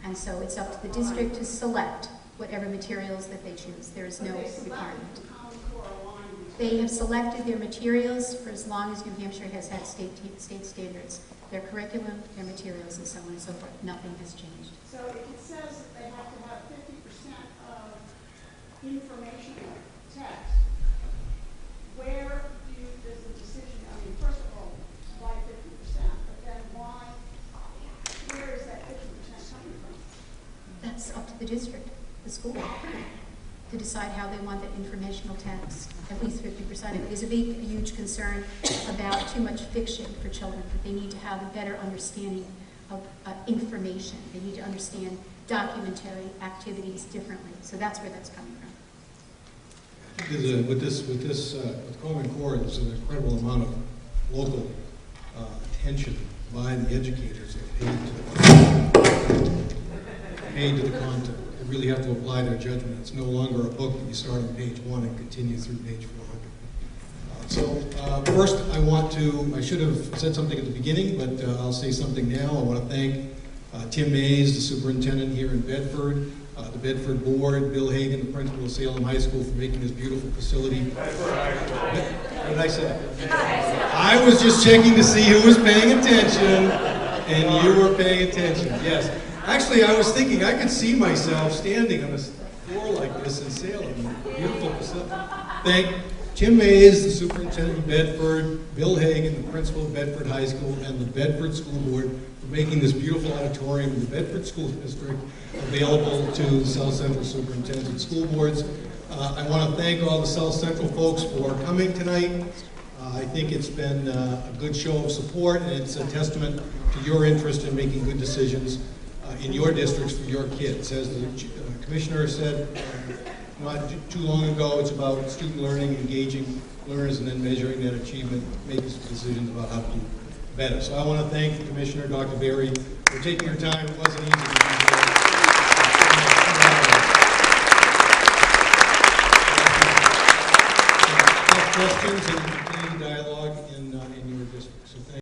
And so it's up to the district to select whatever materials that they choose. There is no requirement. Common Core aligned. They have selected their materials for as long as New Hampshire has had state standards. Their curriculum, their materials, and so on and so forth. Nothing has changed. So if it says that they have to have 50% of informational text, where does the decision, I mean, first of all, why 50%? But then where is that 50% coming from? That's up to the district, the school, to decide how they want that informational text, at least 50%. It is a huge concern about too much fiction for children, that they need to have a better understanding of information. They need to understand documentary activities differently. So that's where that's coming from. With Common Core, there's an incredible amount of local attention by the educators that paid to the content. They really have to apply their judgment. It's no longer a book that you start on page 1 and continue through page 400. First, I should have said something at the beginning, but I'll say something now. I want to thank Tim Mays, the superintendent here in Bedford, the Bedford Board, Bill Hagan, the principal of Salem High School, for making this beautiful facility. What did I say? I was just checking to see who was paying attention, and you were paying attention, yes. Actually, I was thinking I could see myself standing on a floor like this in Salem. Beautiful facility. Thank Tim Mays, the superintendent of Bedford, Bill Hagan, the principal of Bedford High School, and the Bedford School Board for making this beautiful auditorium in the Bedford School District available to the South Central Superintendent School Boards. I want to thank all the South Central folks for coming tonight. I think it's been a good show of support, and it's a testament to your interest in making good decisions in your districts for your kids. As the Commissioner said not too long ago, it's about student learning, engaging learners, and then measuring that achievement, making decisions about how to do better. So I want to thank the Commissioner, Dr. Berry, for taking your time. It wasn't easy to do questions and continue dialogue in your district. So thank you.